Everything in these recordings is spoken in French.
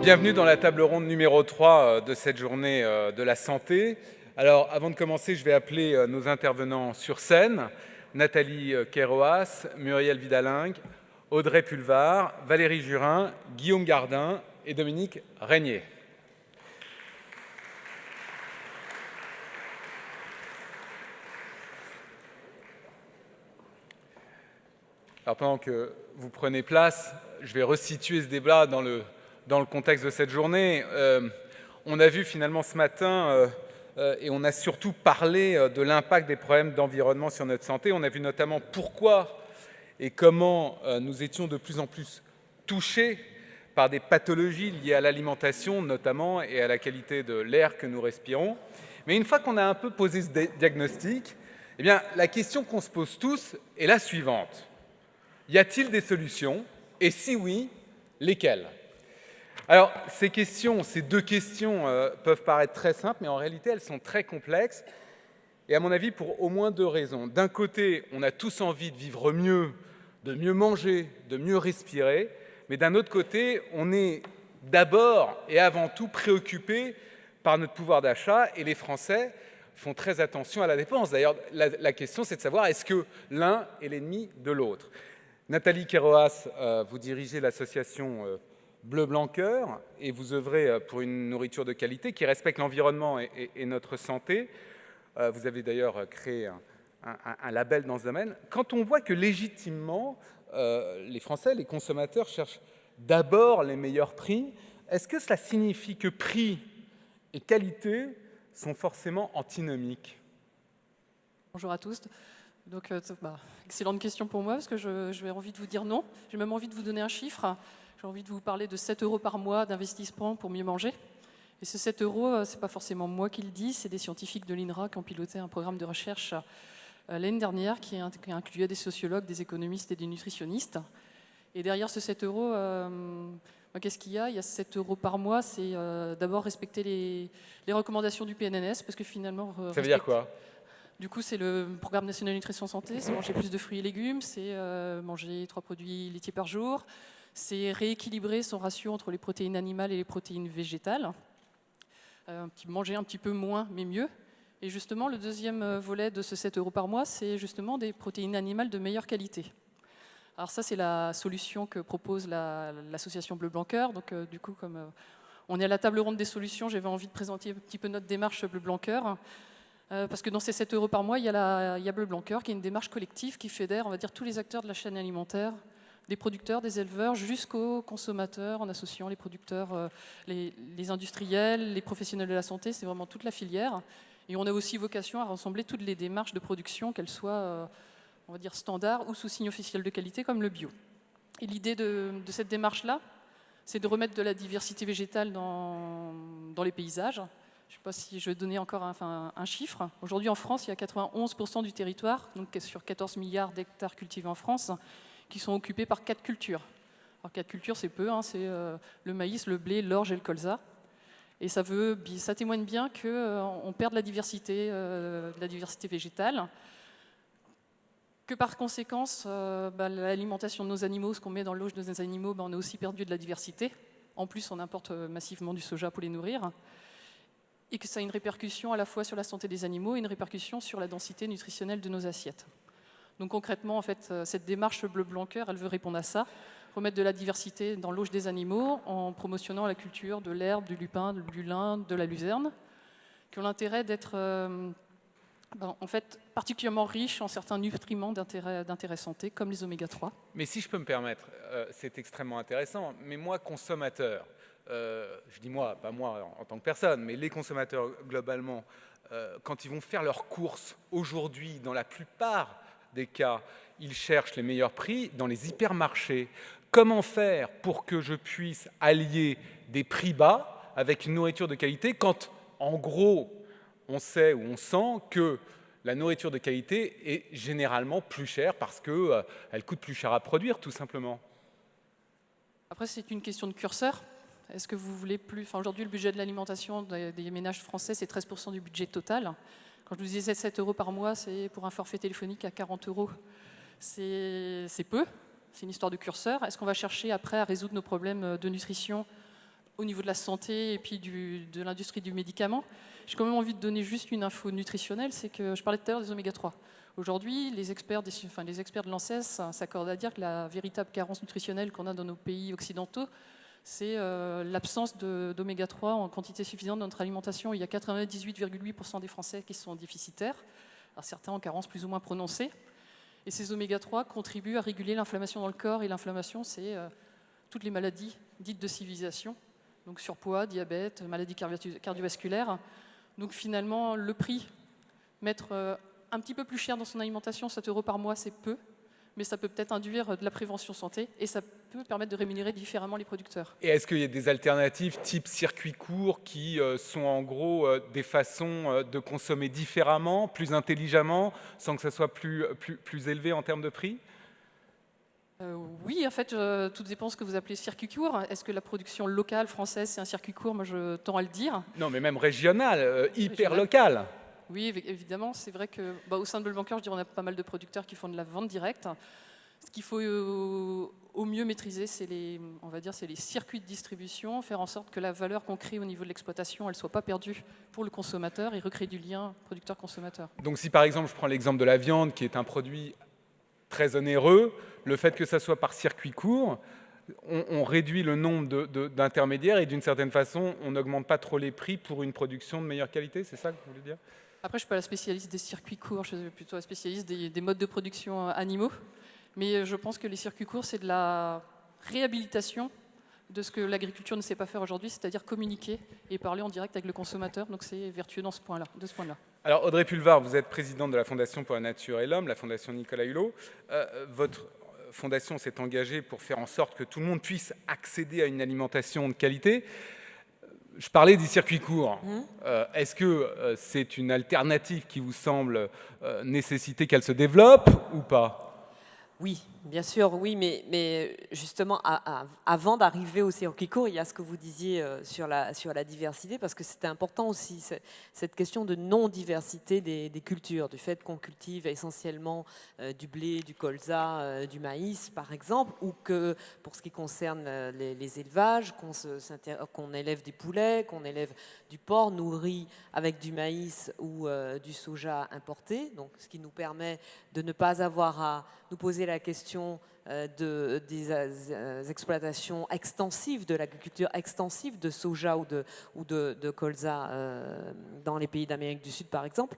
Bienvenue dans la table ronde numéro 3 de cette journée de la santé. Alors, avant de commencer, je vais appeler nos intervenants sur scène. Nathalie Queyroas, Muriel Vidalingue, Audrey Pulvar, Valérie Jurin, Guillaume Gardin et Dominique Régnier. Alors, pendant que vous prenez place, je vais resituer ce débat dans le contexte de cette journée. On a vu finalement ce matin, et on a surtout parlé de l'impact des problèmes d'environnement sur notre santé. On a vu notamment pourquoi et comment nous étions de plus en plus touchés par des pathologies liées à l'alimentation notamment et à la qualité de l'air que nous respirons. Mais une fois qu'on a un peu posé ce diagnostic, eh bien, la question qu'on se pose tous est la suivante. Y a-t-il des solutions? Et si oui, lesquelles? Alors, ces deux questions peuvent paraître très simples, mais en réalité, elles sont très complexes, et à mon avis, pour au moins deux raisons. D'un côté, on a tous envie de vivre mieux, de mieux manger, de mieux respirer, mais d'un autre côté, on est d'abord et avant tout préoccupé par notre pouvoir d'achat, et les Français font très attention à la dépense. D'ailleurs, la question, c'est de savoir est-ce que l'un est l'ennemi de l'autre. Nathalie Queyroas, vous dirigez l'association Bleu Blanc Cœur et vous œuvrez pour une nourriture de qualité qui respecte l'environnement et notre santé. Vous avez d'ailleurs créé un label dans ce domaine. Quand on voit que légitimement, les Français, les consommateurs cherchent d'abord les meilleurs prix, est-ce que cela signifie que prix et qualité sont forcément antinomiques? Bonjour à tous. Donc, excellente question pour moi, parce que j'ai envie de vous dire non. J'ai même envie de vous donner un chiffre. J'ai envie de vous parler de 7 € par mois d'investissement pour mieux manger. Et ce 7 €, ce n'est pas forcément moi qui le dis, c'est des scientifiques de l'INRA qui ont piloté un programme de recherche l'année dernière qui incluait des sociologues, des économistes et des nutritionnistes. Et derrière ce 7 €, qu'est-ce qu'il y a? Il y a 7 € par mois, c'est d'abord respecter les recommandations du PNNS, parce que finalement... Ça veut dire quoi? Du coup, c'est le programme national nutrition santé, c'est manger plus de fruits et légumes, c'est manger 3 produits laitiers par jour, c'est rééquilibrer son ratio entre les protéines animales et les protéines végétales, manger un petit peu moins mais mieux. Et justement, le deuxième volet de ce 7 € par mois, c'est justement des protéines animales de meilleure qualité. Alors ça, c'est la solution que propose l'association Bleu Blanc Cœur. Donc du coup, comme on est à la table ronde des solutions, j'avais envie de présenter un petit peu notre démarche Bleu Blanc Cœur. Parce que dans ces 7 € par mois, il y a Bleu Blanc Cœur, qui est une démarche collective qui fédère, on va dire, tous les acteurs de la chaîne alimentaire, des producteurs, des éleveurs, jusqu'aux consommateurs, en associant les producteurs, les industriels, les professionnels de la santé, c'est vraiment toute la filière. Et on a aussi vocation à rassembler toutes les démarches de production, qu'elles soient, on va dire, standards ou sous signe officiel de qualité, comme le bio. Et l'idée de cette démarche-là, c'est de remettre de la diversité végétale dans les paysages. Je ne sais pas si je vais donner encore un chiffre. Aujourd'hui, en France, il y a 91% du territoire, donc sur 14 milliards d'hectares cultivés en France, qui sont occupés par 4 cultures. Alors 4 cultures, c'est peu, c'est le maïs, le blé, l'orge et le colza. Et ça témoigne bien qu'on perd de la diversité végétale, que par conséquent, l'alimentation de nos animaux, ce qu'on met dans l'eau de nos animaux, on a aussi perdu de la diversité. En plus, on importe massivement du soja pour les nourrir. Et que ça a une répercussion à la fois sur la santé des animaux et une répercussion sur la densité nutritionnelle de nos assiettes. Donc concrètement, en fait, cette démarche Bleu Blanc Cœur, elle veut répondre à ça, remettre de la diversité dans l'auge des animaux en promotionnant la culture de l'herbe, du lupin, du lin, de la luzerne, qui ont l'intérêt d'être en fait, particulièrement riches en certains nutriments d'intérêt santé, comme les oméga 3. Mais si je peux me permettre, c'est extrêmement intéressant, mais moi, consommateur, je dis moi, pas moi en tant que personne, mais les consommateurs globalement, quand ils vont faire leurs courses aujourd'hui, dans la plupart des cas, ils cherchent les meilleurs prix dans les hypermarchés. Comment faire pour que je puisse allier des prix bas avec une nourriture de qualité quand, en gros, on sait ou on sent que la nourriture de qualité est généralement plus chère parce qu'elle coûte plus cher à produire, tout simplement? Après, c'est une question de curseur. Est-ce que vous voulez plus... aujourd'hui, le budget de l'alimentation des ménages français, c'est 13% du budget total. Quand je vous disais 7 € par mois, c'est pour un forfait téléphonique à 40 €. C'est peu, c'est une histoire de curseur. Est-ce qu'on va chercher après à résoudre nos problèmes de nutrition au niveau de la santé et puis de l'industrie du médicament. J'ai quand même envie de donner juste une info nutritionnelle, c'est que je parlais tout à l'heure des oméga 3. Aujourd'hui, les experts de l'ANSES s'accordent à dire que la véritable carence nutritionnelle qu'on a dans nos pays occidentaux, c'est l'absence d'oméga 3 en quantité suffisante dans notre alimentation. Il y a 98,8% des Français qui sont déficitaires, alors certains en carence plus ou moins prononcée. Et ces oméga 3 contribuent à réguler l'inflammation dans le corps, et l'inflammation, c'est toutes les maladies dites de civilisation, donc surpoids, diabète, maladies cardiovasculaires. Donc finalement, le prix, mettre un petit peu plus cher dans son alimentation, 7 € par mois, c'est peu, mais ça peut peut-être induire de la prévention santé et ça peut permettre de rémunérer différemment les producteurs. Et est-ce qu'il y a des alternatives type circuit court qui sont en gros des façons de consommer différemment, plus intelligemment, sans que ça soit plus élevé en termes de prix ? Oui, en fait, tout dépend de ce que vous appelez circuit court. Est-ce que la production locale française, c'est un circuit court? Moi, je tends à le dire. Non, mais même régional, hyper Régional. local. Oui, évidemment, c'est vrai que au sein de Bolbancoeur, je dirais, on a pas mal de producteurs qui font de la vente directe. Ce qu'il faut au mieux maîtriser, c'est les circuits de distribution, faire en sorte que la valeur qu'on crée au niveau de l'exploitation, elle ne soit pas perdue pour le consommateur et recréer du lien producteur-consommateur. Donc si par exemple, je prends l'exemple de la viande, qui est un produit très onéreux, le fait que ça soit par circuit court, on réduit le nombre d'intermédiaires et d'une certaine façon, on n'augmente pas trop les prix pour une production de meilleure qualité, c'est ça que vous voulez dire ? Après, je ne suis pas la spécialiste des circuits courts, je suis plutôt la spécialiste des modes de production animaux. Mais je pense que les circuits courts, c'est de la réhabilitation de ce que l'agriculture ne sait pas faire aujourd'hui, c'est-à-dire communiquer et parler en direct avec le consommateur. Donc c'est vertueux de ce point-là. Alors Audrey Pulvar, vous êtes présidente de la Fondation pour la Nature et l'Homme, la Fondation Nicolas Hulot. Votre fondation s'est engagée pour faire en sorte que tout le monde puisse accéder à une alimentation de qualité. Je parlais du circuit court. Est-ce que c'est une alternative qui vous semble nécessiter qu'elle se développe ou pas ? Oui, bien sûr, oui, mais justement, avant d'arriver au circuit court, il y a ce que vous disiez sur la diversité, parce que c'était important aussi, cette question de non-diversité des cultures, du fait qu'on cultive essentiellement du blé, du colza, du maïs, par exemple, ou que pour ce qui concerne les élevages, qu'on élève des poulets, qu'on élève du porc nourri avec du maïs ou du soja importé, donc ce qui nous permet de ne pas avoir à nous poser la question des exploitations extensives, de l'agriculture extensive de soja ou de colza dans les pays d'Amérique du Sud, par exemple,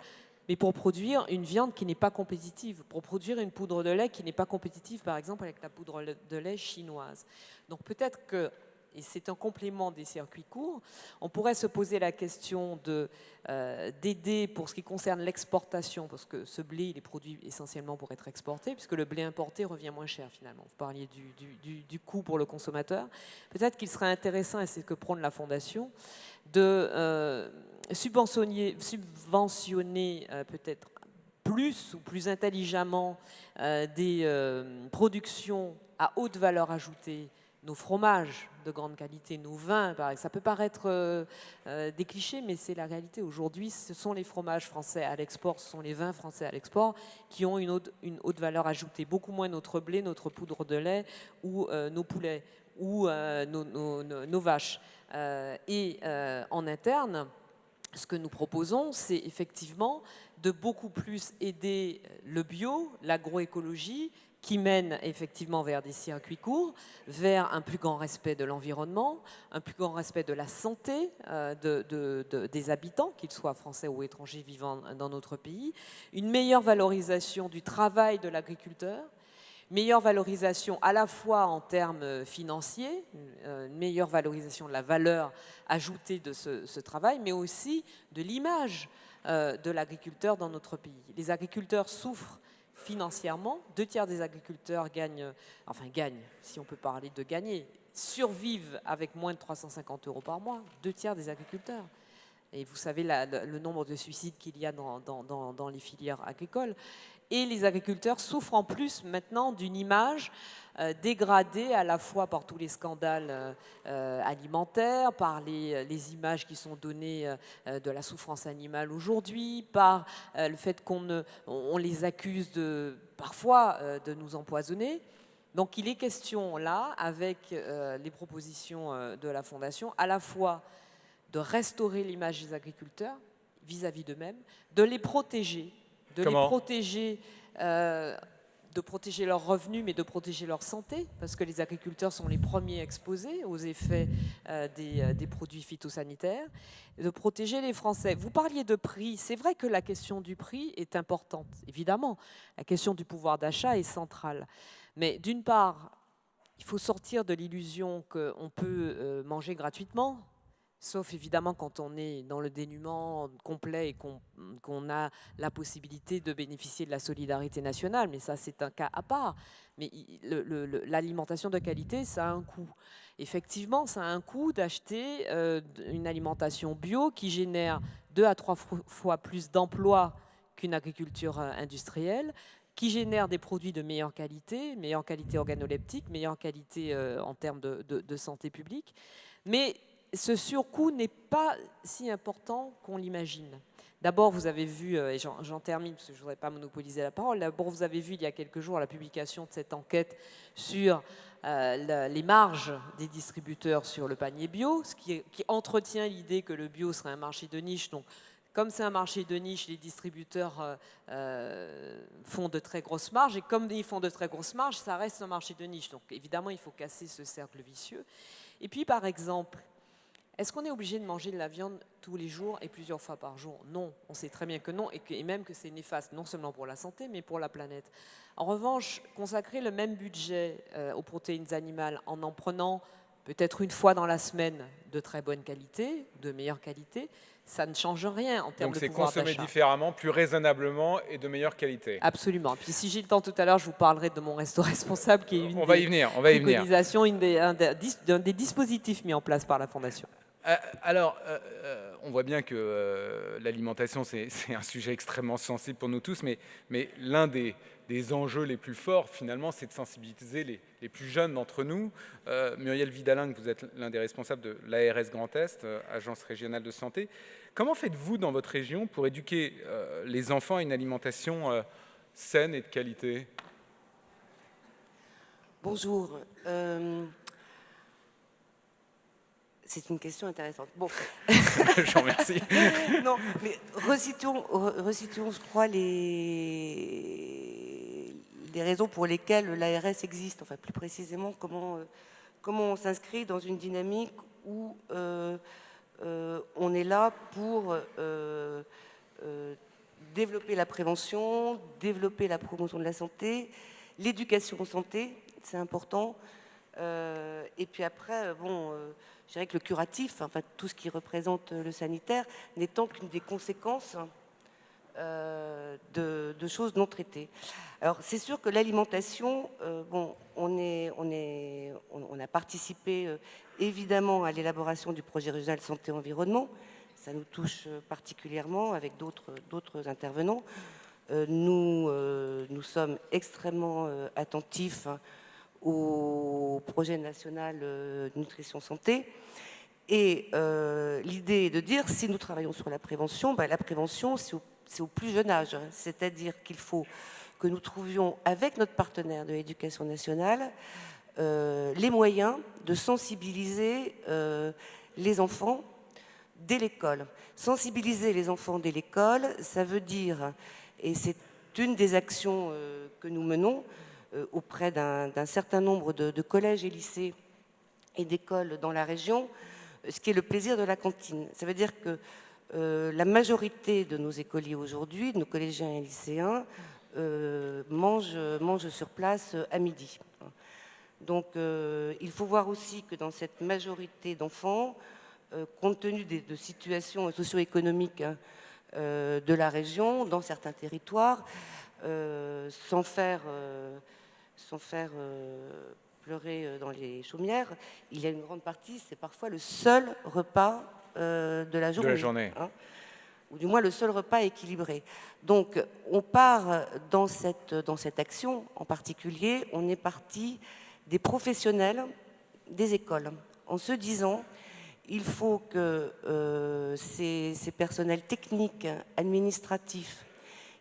mais pour produire une viande qui n'est pas compétitive, pour produire une poudre de lait qui n'est pas compétitive, par exemple, avec la poudre de lait chinoise. Donc peut-être que, et c'est un complément des circuits courts, on pourrait se poser la question d'aider pour ce qui concerne l'exportation, parce que ce blé, il est produit essentiellement pour être exporté, puisque le blé importé revient moins cher finalement. Vous parliez du coût pour le consommateur. Peut-être qu'il serait intéressant, et c'est ce que prône la Fondation, de subventionner peut-être plus ou plus intelligemment des productions à haute valeur ajoutée, nos fromages de grande qualité, nos vins, par exemple. Ça peut paraître des clichés, mais c'est la réalité. Aujourd'hui, ce sont les fromages français à l'export, ce sont les vins français à l'export qui ont une haute valeur ajoutée. Beaucoup moins notre blé, notre poudre de lait ou nos poulets ou nos vaches. En interne, ce que nous proposons, c'est effectivement de beaucoup plus aider le bio, l'agroécologie, qui mène effectivement vers des circuits courts, vers un plus grand respect de l'environnement, un plus grand respect de la santé des habitants, qu'ils soient français ou étrangers vivant dans notre pays, une meilleure valorisation du travail de l'agriculteur, meilleure valorisation à la fois en termes financiers, une meilleure valorisation de la valeur ajoutée de ce travail, mais aussi de l'image de l'agriculteur dans notre pays. Les agriculteurs souffrent financièrement, 2/3 des agriculteurs gagnent, si on peut parler de gagner, survivent avec moins de 350 € par mois, 2/3 des agriculteurs. Et vous savez le nombre de suicides qu'il y a dans les filières agricoles. Et les agriculteurs souffrent en plus maintenant d'une image dégradée à la fois par tous les scandales alimentaires, par les images qui sont données de la souffrance animale aujourd'hui, par le fait qu'on les accuse parfois de nous empoisonner. Donc il est question là, avec les propositions de la Fondation, à la fois de restaurer l'image des agriculteurs vis-à-vis d'eux-mêmes, de les protéger, Comment? De protéger leurs revenus, mais de protéger leur santé, parce que les agriculteurs sont les premiers exposés aux effets des produits phytosanitaires, et de protéger les Français. Vous parliez de prix, c'est vrai que la question du prix est importante, évidemment. La question du pouvoir d'achat est centrale. Mais d'une part, il faut sortir de l'illusion qu'on peut manger gratuitement, sauf évidemment quand on est dans le dénuement complet et qu'on a la possibilité de bénéficier de la solidarité nationale, mais ça c'est un cas à part. Mais l'alimentation de qualité, ça a un coût. Effectivement, ça a un coût d'acheter une alimentation bio qui génère 2 à 3 fois plus d'emplois qu'une agriculture industrielle, qui génère des produits de meilleure qualité organoleptique, meilleure qualité en termes de santé publique. Mais ce surcoût n'est pas si important qu'on l'imagine. D'abord, vous avez vu, et j'en termine parce que je ne voudrais pas monopoliser la parole, d'abord vous avez vu il y a quelques jours la publication de cette enquête sur les marges des distributeurs sur le panier bio, ce qui entretient l'idée que le bio serait un marché de niche. Donc, comme c'est un marché de niche, les distributeurs font de très grosses marges, et comme ils font de très grosses marges, ça reste un marché de niche. Donc évidemment, il faut casser ce cercle vicieux. Et puis, par exemple, est-ce qu'on est obligé de manger de la viande tous les jours et plusieurs fois par jour? Non, on sait très bien que non, et même que c'est néfaste, non seulement pour la santé, mais pour la planète. En revanche, consacrer le même budget aux protéines animales en prenant peut-être une fois dans la semaine de très bonne qualité, de meilleure qualité, ça ne change rien en termes de pouvoir d'achat. Donc c'est consommer différemment, plus raisonnablement et de meilleure qualité. Absolument. Puis si j'ai le temps tout à l'heure, je vous parlerai de mon resto responsable qui est une préconisation, d'un des dispositifs mis en place par la Fondation. Alors, on voit bien que l'alimentation, c'est un sujet extrêmement sensible pour nous tous, mais l'un des enjeux les plus forts, finalement, c'est de sensibiliser les plus jeunes d'entre nous. Muriel Vidalin, vous êtes l'un des responsables de l'ARS Grand Est, Agence régionale de santé. Comment faites-vous dans votre région pour éduquer les enfants à une alimentation saine et de qualité? Bonjour. C'est une question intéressante. Bon. Je vous remercie. Non, mais resituons, je crois, les raisons pour lesquelles l'ARS existe. Enfin, plus précisément, comment on s'inscrit dans une dynamique où on est là pour développer la prévention, développer la promotion de la santé, l'éducation en santé, c'est important. Et puis après, je dirais que le curatif, enfin tout ce qui représente le sanitaire, n'étant qu'une des conséquences de choses non traitées. Alors c'est sûr que l'alimentation, on a participé évidemment à l'élaboration du projet régional santé-environnement. Ça nous touche particulièrement avec d'autres intervenants. Nous sommes extrêmement attentifs au projet national nutrition santé. Et l'idée est de dire, si nous travaillons sur la prévention, la prévention, c'est au plus jeune âge. C'est-à-dire qu'il faut que nous trouvions, avec notre partenaire de l'éducation nationale, les moyens de sensibiliser les enfants dès l'école. Sensibiliser les enfants dès l'école, ça veut dire, et c'est une des actions que nous menons, auprès d'un certain nombre de collèges et lycées et d'écoles dans la région, ce qui est le plaisir de la cantine. Ça veut dire que la majorité de nos écoliers aujourd'hui, de nos collégiens et lycéens, mangent sur place à midi. Donc il faut voir aussi que dans cette majorité d'enfants, compte tenu de situations socio-économiques de la région, dans certains territoires, sans faire pleurer dans les chaumières, il y a une grande partie, c'est parfois le seul repas de la journée. Hein, ou du moins le seul repas équilibré. Donc on part dans cette action en particulier, on est parti des professionnels des écoles, en se disant il faut que ces personnels techniques, administratifs,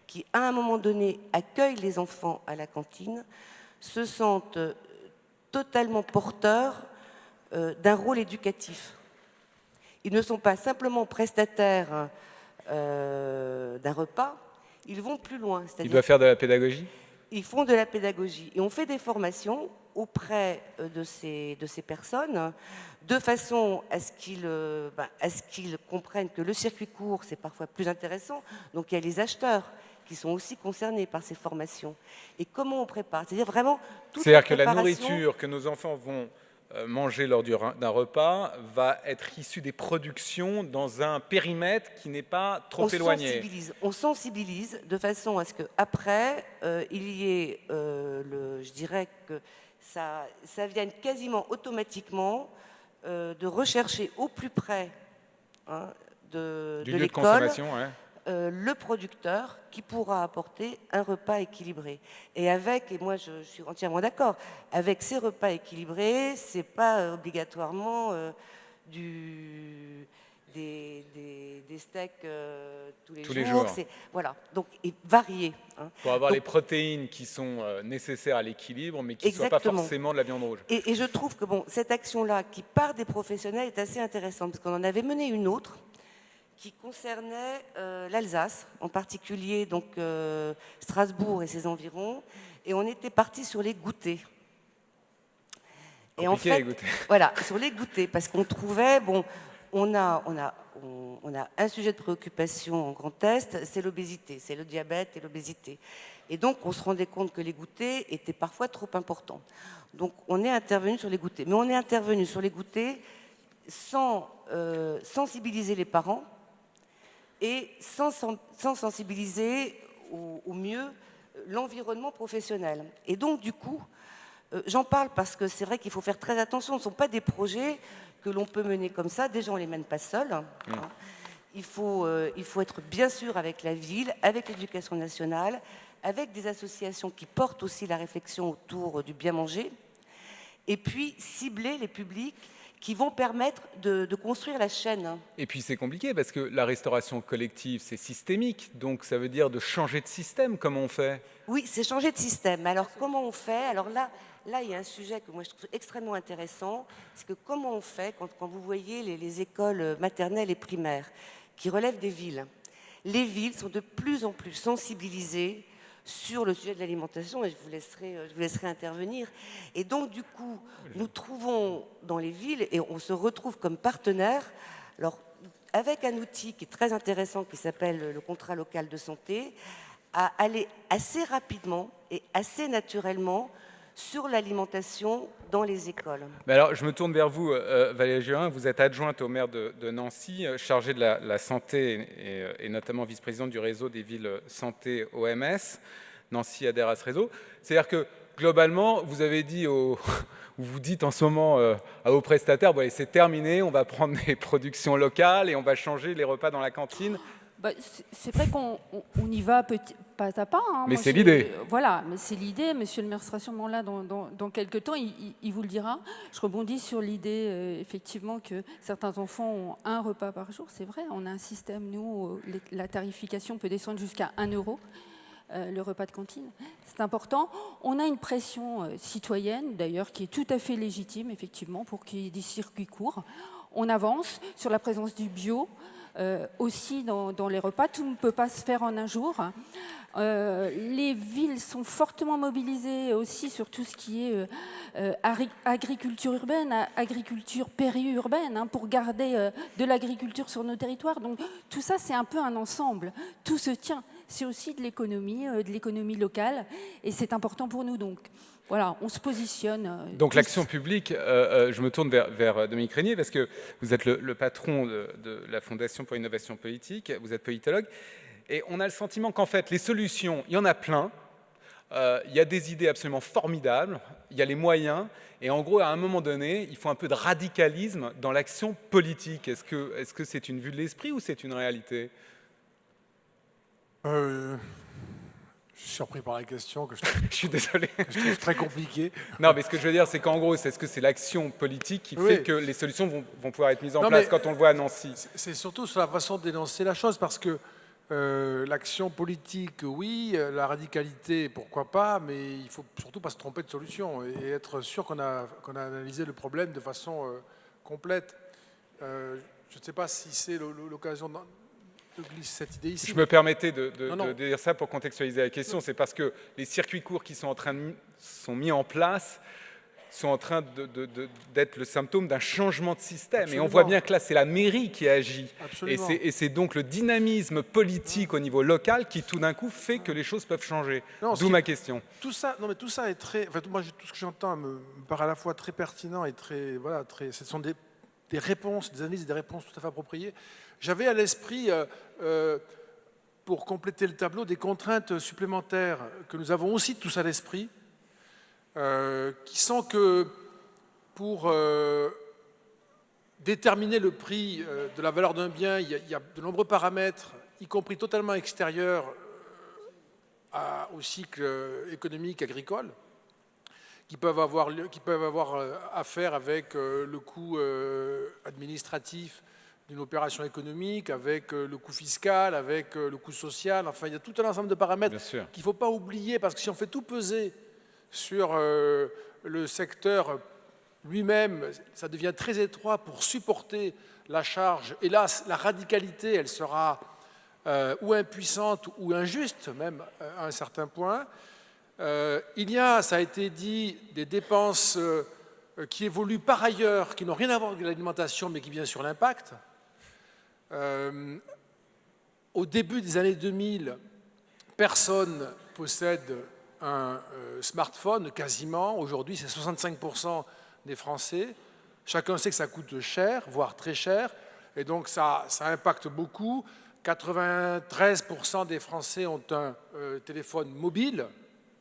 qui à un moment donné accueillent les enfants à la cantine, se sentent totalement porteurs d'un rôle éducatif. Ils ne sont pas simplement prestataires d'un repas, ils vont plus loin. Il doit faire de la pédagogie? Ils font de la pédagogie. Et on fait des formations auprès de ces personnes, de façon à ce qu'ils comprennent que le circuit court, c'est parfois plus intéressant. Donc il y a les acheteurs qui sont aussi concernés par ces formations. Et comment on prépare? C'est-à-dire vraiment toute la C'est-à-dire que la préparation. nourriture que nos enfants vont manger lors d'un repas va être issue des productions dans un périmètre qui n'est pas trop éloigné. On sensibilise de façon à ce qu'après, il y ait, je dirais que ça vienne quasiment automatiquement de rechercher au plus près de Du lieu de l'école consommation, ouais. le producteur qui pourra apporter un repas équilibré. Et moi je suis entièrement d'accord, avec ces repas équilibrés, c'est pas obligatoirement des steaks tous les jours. Voilà, donc et varié. Pour avoir les protéines qui sont nécessaires à l'équilibre, mais qui ne soient pas forcément de la viande rouge. Et je trouve que cette action-là, qui part des professionnels, est assez intéressante, parce qu'on en avait mené une autre, qui concernait l'Alsace, en particulier donc Strasbourg et ses environs, et on était parti sur les goûters. Et en fait, les goûters. Voilà, sur les goûters, parce qu'on trouvait, on a un sujet de préoccupation en Grand Est, c'est l'obésité, c'est le diabète et l'obésité. Et donc, on se rendait compte que les goûters étaient parfois trop importants. Donc, on est intervenu sur les goûters. Mais on est intervenu sur les goûters sans sensibiliser les parents, et sans sensibiliser au mieux l'environnement professionnel. Et donc, du coup, j'en parle parce que c'est vrai qu'il faut faire très attention. Ce ne sont pas des projets que l'on peut mener comme ça. Déjà, on ne les mène pas seuls. Il faut être bien sûr avec la ville, avec l'éducation nationale, avec des associations qui portent aussi la réflexion autour du bien manger, et puis cibler les publics qui vont permettre de construire la chaîne. Et puis c'est compliqué parce que la restauration collective, c'est systémique, donc ça veut dire de changer de système. Comment on fait? Oui, c'est changer de système. Alors comment on fait? Alors là, il y a un sujet que moi je trouve extrêmement intéressant, c'est que comment on fait quand vous voyez les écoles maternelles et primaires qui relèvent des villes. Les villes sont de plus en plus sensibilisées sur le sujet de l'alimentation, et je vous laisserai intervenir. Et donc, du coup, nous trouvons dans les villes, et on se retrouve comme partenaires, alors, avec un outil qui est très intéressant, qui s'appelle le contrat local de santé, à aller assez rapidement et assez naturellement sur l'alimentation dans les écoles. Mais alors, je me tourne vers vous, Valérie Jurin. Vous êtes adjointe au maire de Nancy, chargée de la santé et notamment vice-présidente du réseau des villes santé OMS. Nancy adhère à ce réseau. C'est-à-dire que, globalement, vous avez dit vous dites en ce moment à vos prestataires, bon, c'est terminé, on va prendre des productions locales et on va changer les repas dans la cantine. C'est vrai qu'on y va pas à pas. Mais c'est l'idée. Voilà, mais c'est l'idée. Monsieur le maire sera sûrement là dans quelques temps, il vous le dira. Je rebondis sur l'idée, effectivement, que certains enfants ont un repas par jour. C'est vrai, on a un système, nous, la tarification peut descendre jusqu'à 1 euro. Le repas de cantine, c'est important. On a une pression citoyenne, d'ailleurs, qui est tout à fait légitime, effectivement, pour qu'il y ait des circuits courts. On avance sur la présence du bio, aussi dans les repas. Tout ne peut pas se faire en un jour. Les villes sont fortement mobilisées aussi sur tout ce qui est agriculture urbaine, agriculture périurbaine, pour garder de l'agriculture sur nos territoires. Donc tout ça, c'est un peu un ensemble. Tout se tient. C'est aussi de l'économie locale, et c'est important pour nous. Donc voilà, on se positionne. Donc l'action publique, je me tourne vers Dominique Régnier, parce que vous êtes le patron de la Fondation pour l'innovation politique, vous êtes politologue, et on a le sentiment qu'en fait, les solutions, il y en a plein, il y a des idées absolument formidables, il y a les moyens, et en gros, à un moment donné, il faut un peu de radicalisme dans l'action politique. Est-ce que c'est une vue de l'esprit ou c'est une réalité ? Je suis surpris par la question que je suis désolé. Je trouve très compliquée. Non, mais ce que je veux dire, c'est qu'en gros, est-ce que c'est l'action politique qui fait que les solutions vont pouvoir être mises en place quand on le voit à Nancy? C'est surtout sur la façon de dénoncer la chose, parce que L'action politique, oui, la radicalité, pourquoi pas, mais il ne faut surtout pas se tromper de solution et être sûr qu'on a analysé le problème de façon complète. Je ne sais pas si c'est l'occasion de glisser cette idée ici. Je me permettais de Non. dire ça pour contextualiser la question. C'est parce que les circuits courts qui sont mis en place sont en train d'être le symptôme d'un changement de système. Absolument. Et on voit bien que là, c'est la mairie qui agit. Absolument. Et c'est donc le dynamisme politique au niveau local qui, tout d'un coup, fait que les choses peuvent changer. D'où ma question. Tout ça est très... Enfin, moi, tout ce que j'entends me paraît à la fois très pertinent et très... Voilà, ce sont des réponses, des analyses et des réponses tout à fait appropriées. J'avais à l'esprit, pour compléter le tableau, des contraintes supplémentaires que nous avons aussi tous à l'esprit, qui sont que pour déterminer le prix de la valeur d'un bien, il y a de nombreux paramètres, y compris totalement extérieurs au cycle économique agricole, qui peuvent avoir affaire avec le coût administratif d'une opération économique, avec le coût fiscal, avec le coût social. Enfin, il y a tout un ensemble de paramètres qu'il ne faut pas oublier, parce que si on fait tout peser sur le secteur lui-même, ça devient très étroit pour supporter la charge. Et là, la radicalité, elle sera ou impuissante ou injuste, même à un certain point. Il y a, ça a été dit, des dépenses qui évoluent par ailleurs, qui n'ont rien à voir avec l'alimentation, mais qui viennent sur l'impact. Au début des années 2000, personne possède un smartphone, quasiment. Aujourd'hui, c'est 65% des Français. Chacun sait que ça coûte cher, voire très cher, et donc ça impacte beaucoup. 93% des Français ont un téléphone mobile,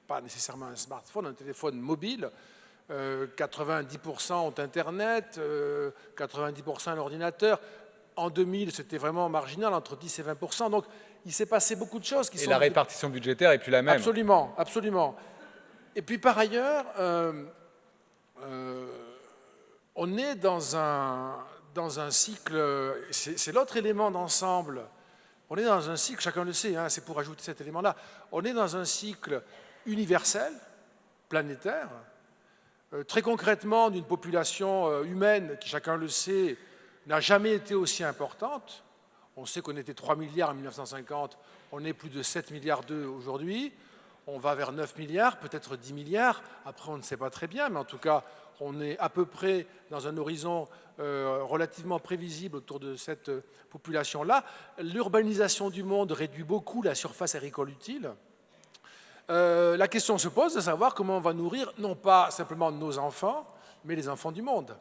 pas nécessairement un smartphone, un téléphone mobile. 90% ont Internet, 90% un ordinateur. En 2000, c'était vraiment marginal, entre 10 et 20%. Donc, il s'est passé beaucoup de choses. Et la répartition budgétaire n'est plus la même. Absolument, absolument. Et puis, par ailleurs, on est dans un cycle, c'est l'autre élément d'ensemble. On est dans un cycle, chacun le sait, hein, c'est pour ajouter cet élément-là, on est dans un cycle universel, planétaire, très concrètement d'une population humaine qui, chacun le sait, n'a jamais été aussi importante. On sait qu'on était 3 milliards en 1950, on est plus de 7 milliards aujourd'hui, on va vers 9 milliards, peut-être 10 milliards, après on ne sait pas très bien, mais en tout cas on est à peu près dans un horizon relativement prévisible autour de cette population-là. L'urbanisation du monde réduit beaucoup la surface agricole utile. La question se pose de savoir comment on va nourrir non pas simplement nos enfants, mais les enfants du monde.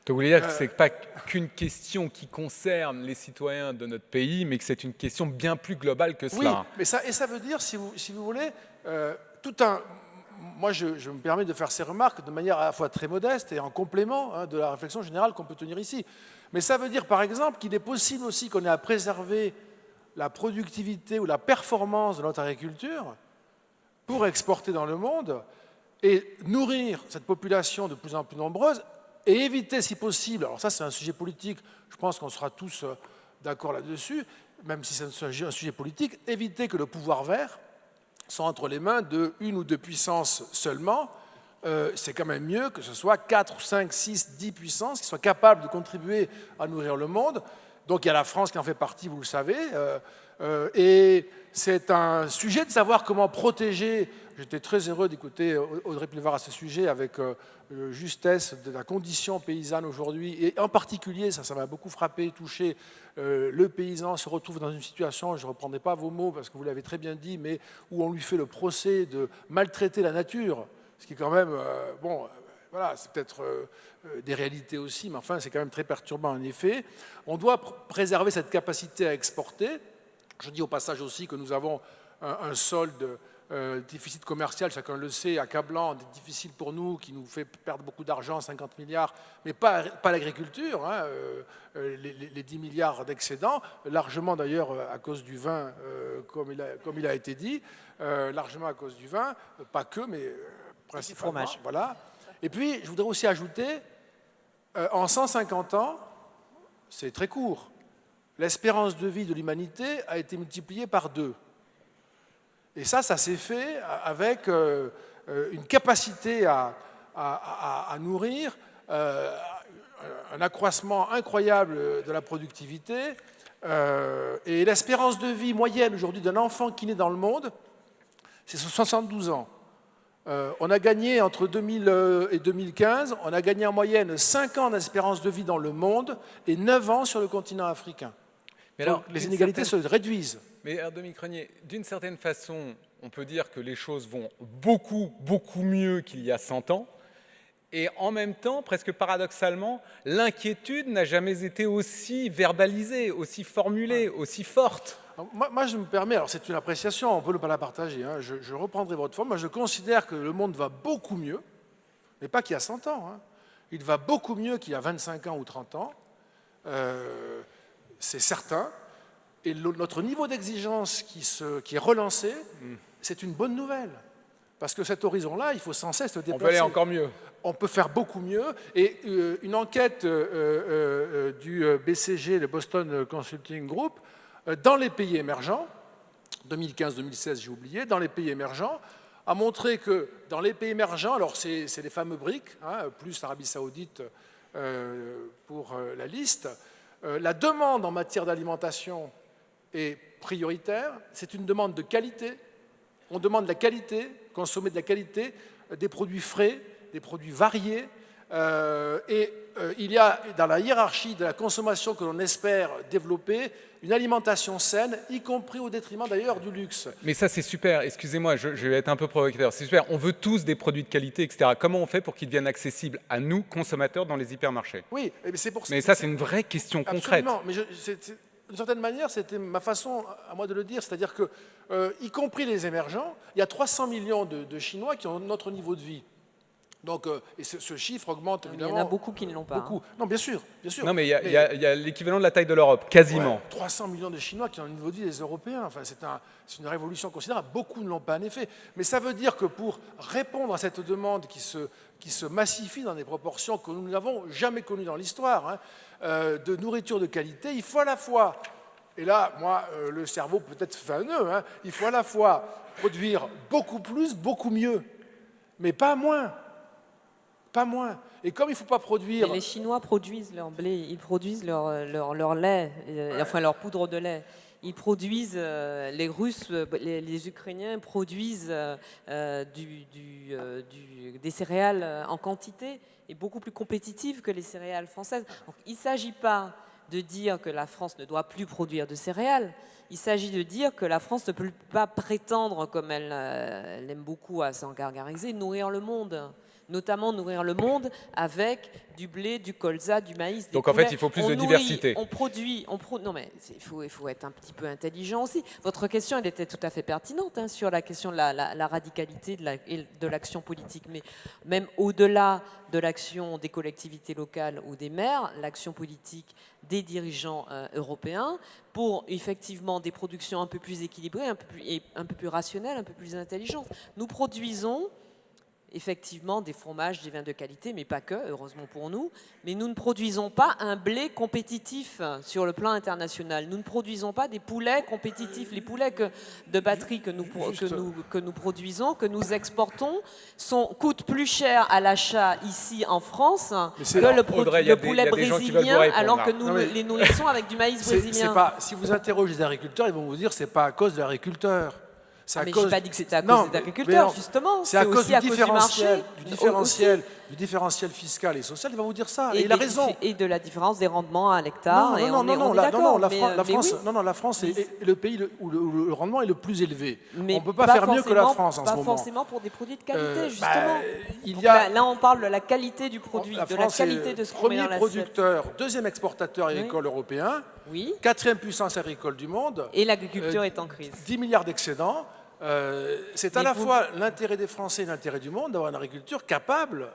Vous voulez dire que ce n'est pas qu'une question qui concerne les citoyens de notre pays, mais que c'est une question bien plus globale que cela. Oui, mais ça veut dire, si vous voulez, moi je me permets de faire ces remarques de manière à la fois très modeste et en complément de la réflexion générale qu'on peut tenir ici. Mais ça veut dire par exemple qu'il est possible aussi qu'on ait à préserver la productivité ou la performance de notre agriculture pour exporter dans le monde et nourrir cette population de plus en plus nombreuse et éviter, si possible, alors ça c'est un sujet politique, je pense qu'on sera tous d'accord là-dessus, même si c'est un sujet politique, éviter que le pouvoir vert soit entre les mains de une ou deux puissances seulement. C'est quand même mieux que ce soit 4, 5, 6, 10 puissances qui soient capables de contribuer à nourrir le monde. Donc il y a la France qui en fait partie, vous le savez, et c'est un sujet de savoir comment protéger. J'étais très heureux d'écouter Audrey Pulvar à ce sujet avec justesse de la condition paysanne aujourd'hui, et en particulier, ça m'a beaucoup frappé, touché, le paysan se retrouve dans une situation, je ne reprendrai pas vos mots parce que vous l'avez très bien dit, mais où on lui fait le procès de maltraiter la nature, ce qui est quand même, voilà, c'est peut-être des réalités aussi, mais enfin c'est quand même très perturbant en effet. On doit préserver cette capacité à exporter. Je dis au passage aussi que nous avons un solde déficit commercial, chacun le sait, accablant, difficile pour nous, qui nous fait perdre beaucoup d'argent, 50 milliards, mais pas l'agriculture, hein, les 10 milliards d'excédents, largement d'ailleurs à cause du vin, comme il a été dit, largement à cause du vin, pas que, mais principalement. Fromage. Voilà. Et puis, je voudrais aussi ajouter, en 150 ans, c'est très court, l'espérance de vie de l'humanité a été multipliée par 2. Et ça s'est fait avec une capacité à nourrir, un accroissement incroyable de la productivité. Et l'espérance de vie moyenne aujourd'hui d'un enfant qui naît dans le monde, c'est 72 ans. On a gagné entre 2000 et 2015, on a gagné en moyenne 5 ans d'espérance de vie dans le monde et 9 ans sur le continent africain. Mais donc, alors, les inégalités se réduisent. Mais Dominique Renier, d'une certaine façon, on peut dire que les choses vont beaucoup, beaucoup mieux qu'il y a 100 ans. Et en même temps, presque paradoxalement, l'inquiétude n'a jamais été aussi verbalisée, aussi formulée, aussi forte. Moi, je me permets, alors c'est une appréciation, on ne peut pas la partager, hein, je reprendrai votre forme. Moi, je considère que le monde va beaucoup mieux, mais pas qu'il y a 100 ans. Hein. Il va beaucoup mieux qu'il y a 25 ans ou 30 ans, c'est certain. Et notre niveau d'exigence qui est relancé, c'est une bonne nouvelle. Parce que cet horizon-là, il faut sans cesse le déplacer. On peut aller encore mieux. On peut faire beaucoup mieux. Et une enquête du BCG, le Boston Consulting Group, dans les pays émergents, 2015-2016, j'ai oublié, dans les pays émergents, a montré que dans les pays émergents, alors c'est les fameux BRIC, hein, plus l'Arabie Saoudite pour la liste, la demande en matière d'alimentation est prioritaire, c'est une demande de qualité. On demande de la qualité, consommer de la qualité, des produits frais, des produits variés. Il y a dans la hiérarchie de la consommation que l'on espère développer une alimentation saine, y compris au détriment d'ailleurs du luxe. Mais ça c'est super, excusez-moi, je vais être un peu provocateur, c'est super, on veut tous des produits de qualité, etc. Comment on fait pour qu'ils deviennent accessibles à nous, consommateurs, dans les hypermarchés? Oui, mais c'est pour ça. Mais ça c'est une vraie question concrète. Absolument, mais d'une certaine manière, c'était ma façon à moi de le dire, c'est-à-dire que, y compris les émergents, il y a 300 millions de Chinois qui ont notre niveau de vie. Donc, et ce chiffre augmente évidemment. Il y en a beaucoup qui ne l'ont pas. Beaucoup. Non, bien sûr, bien sûr. Non, mais il y a l'équivalent de la taille de l'Europe, quasiment. Ouais, 300 millions de Chinois qui ont le niveau de vie des Européens. Enfin, c'est une révolution considérable. Beaucoup ne l'ont pas en effet. Mais ça veut dire que pour répondre à cette demande qui se massifie dans des proportions que nous n'avons jamais connues dans l'histoire, hein, de nourriture de qualité, il faut à la fois, et là, moi, le cerveau peut-être fait un nœud, hein, il faut à la fois produire beaucoup plus, beaucoup mieux, mais pas moins. Pas moins. Et comme il ne faut pas produire... Mais les Chinois produisent leur blé, ils produisent leur lait, enfin leur poudre de lait. Ils produisent, les Russes, les Ukrainiens produisent des céréales en quantité et beaucoup plus compétitives que les céréales françaises. Donc, il ne s'agit pas de dire que la France ne doit plus produire de céréales. Il s'agit de dire que la France ne peut pas prétendre, comme elle aime beaucoup à s'en gargariser, nourrir le monde. Notamment nourrir le monde avec du blé, du colza, du maïs. Donc en fait, il faut plus de diversité. Non mais il faut être un petit peu intelligent aussi. Votre question, elle était tout à fait pertinente hein, sur la question de la radicalité de l'action politique. Mais même au-delà de l'action des collectivités locales ou des maires, l'action politique des dirigeants européens pour effectivement des productions un peu plus équilibrées, un peu plus rationnelles, un peu plus intelligentes. Nous produisons effectivement des fromages, des vins de qualité, mais pas que, heureusement pour nous. Mais nous ne produisons pas un blé compétitif sur le plan international. Nous ne produisons pas des poulets compétitifs. Les poulets de batterie que nous produisons, que nous exportons, coûtent plus cher à l'achat ici en France que le poulet brésilien, alors que nous les nourrissons avec du maïs brésilien. Si vous interrogez les agriculteurs, ils vont vous dire que ce n'est pas à cause de l'agriculteur. Mais je n'ai pas dit que c'était à cause des agriculteurs, justement. C'est à cause du différentiel fiscal et social, il va vous dire ça. Et il a raison. Et de la différence des rendements à l'hectare. La France est le pays où le rendement est le plus élevé. On ne peut pas faire mieux que la France en ce moment. Pas forcément pour des produits de qualité, justement. Là, on parle de la qualité du produit, de la qualité de ce qu'on met dans l'assiette. Premier producteur, deuxième exportateur agricole européen, quatrième puissance agricole du monde. Et l'agriculture est en crise. 10 milliards d'excédents. C'est à la fois l'intérêt des Français et l'intérêt du monde d'avoir une agriculture capable.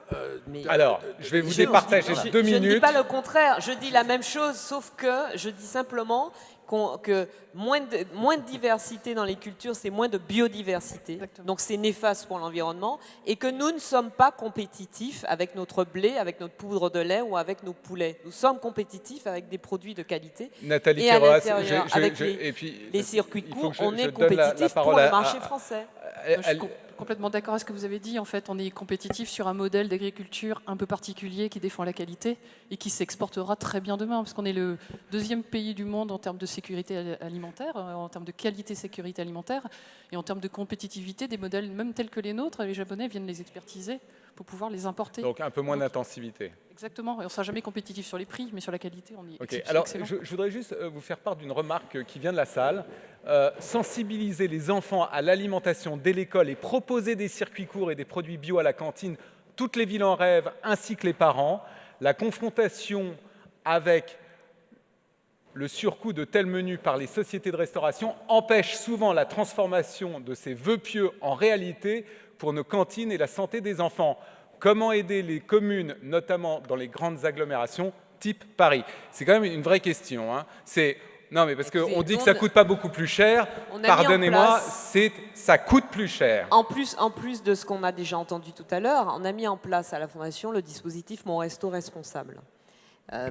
Alors, je vais vous départager 2 minutes. Je ne dis pas le contraire, je dis la même chose, sauf que je dis simplement que moins de diversité dans les cultures, c'est moins de biodiversité. Exactement. Donc c'est néfaste pour l'environnement. Et que nous ne sommes pas compétitifs avec notre blé, avec notre poudre de lait ou avec nos poulets. Nous sommes compétitifs avec des produits de qualité. Nathalie Et à Kéroas, l'intérieur, avec les circuits il faut courts, que on je est donne la compétitif pour parole le marché français. Je suis complètement d'accord avec ce que vous avez dit. En fait, on est compétitif sur un modèle d'agriculture un peu particulier qui défend la qualité et qui s'exportera très bien demain, parce qu'on est le deuxième pays du monde en termes de sécurité alimentaire, en termes de qualité sécurité alimentaire, et en termes de compétitivité, des modèles même tels que les nôtres, les Japonais viennent les expertiser pour pouvoir les importer. Donc un peu moins d'intensivité. Exactement, et on ne sera jamais compétitif sur les prix, mais sur la qualité, on est Alors, excellent. je voudrais juste vous faire part d'une remarque qui vient de la salle. Sensibiliser les enfants à l'alimentation dès l'école et proposer des circuits courts et des produits bio à la cantine, toutes les villes en rêvent, ainsi que les parents. La confrontation avec le surcoût de tels menus par les sociétés de restauration empêche souvent la transformation de ces vœux pieux en réalité pour nos cantines et la santé des enfants. Comment aider les communes, notamment dans les grandes agglomérations, type Paris? C'est quand même une vraie question. Hein. Non, mais parce qu'on dit que ça ne coûte pas beaucoup plus cher. Pardonnez-moi, ça coûte plus cher. En plus de ce qu'on a déjà entendu tout à l'heure, on a mis en place à la Fondation le dispositif Mon Resto Responsable.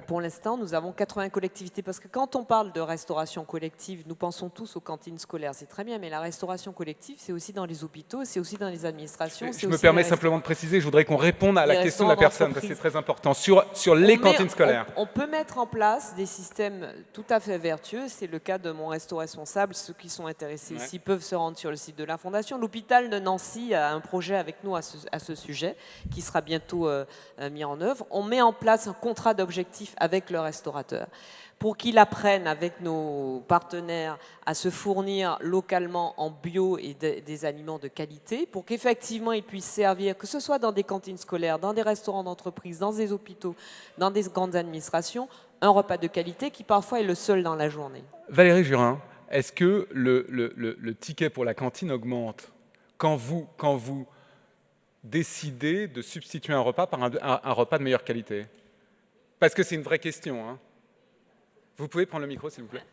Pour l'instant, nous avons 80 collectivités, parce que quand on parle de restauration collective, nous pensons tous aux cantines scolaires, c'est très bien, mais la restauration collective, c'est aussi dans les hôpitaux, c'est aussi dans les administrations. Je me permets simplement de préciser, je voudrais qu'on réponde à la question de la personne, parce que c'est très important, sur les cantines scolaires. On peut mettre en place des systèmes tout à fait vertueux, c'est le cas de Mon Resto Responsable. Ceux qui sont intéressés ici peuvent se rendre sur le site de la Fondation. L'hôpital de Nancy a un projet avec nous à ce sujet, qui sera bientôt mis en œuvre. On met en place un contrat d'objectifs avec le restaurateur pour qu'il apprenne avec nos partenaires à se fournir localement en bio et des aliments de qualité, pour qu'effectivement ils puissent servir, que ce soit dans des cantines scolaires, dans des restaurants d'entreprise, dans des hôpitaux, dans des grandes administrations, un repas de qualité qui parfois est le seul dans la journée. Valérie Jurin, est-ce que le ticket pour la cantine augmente quand vous décidez de substituer un repas par un repas de meilleure qualité? Parce que c'est une vraie question. Hein. Vous pouvez prendre le micro, s'il vous plaît.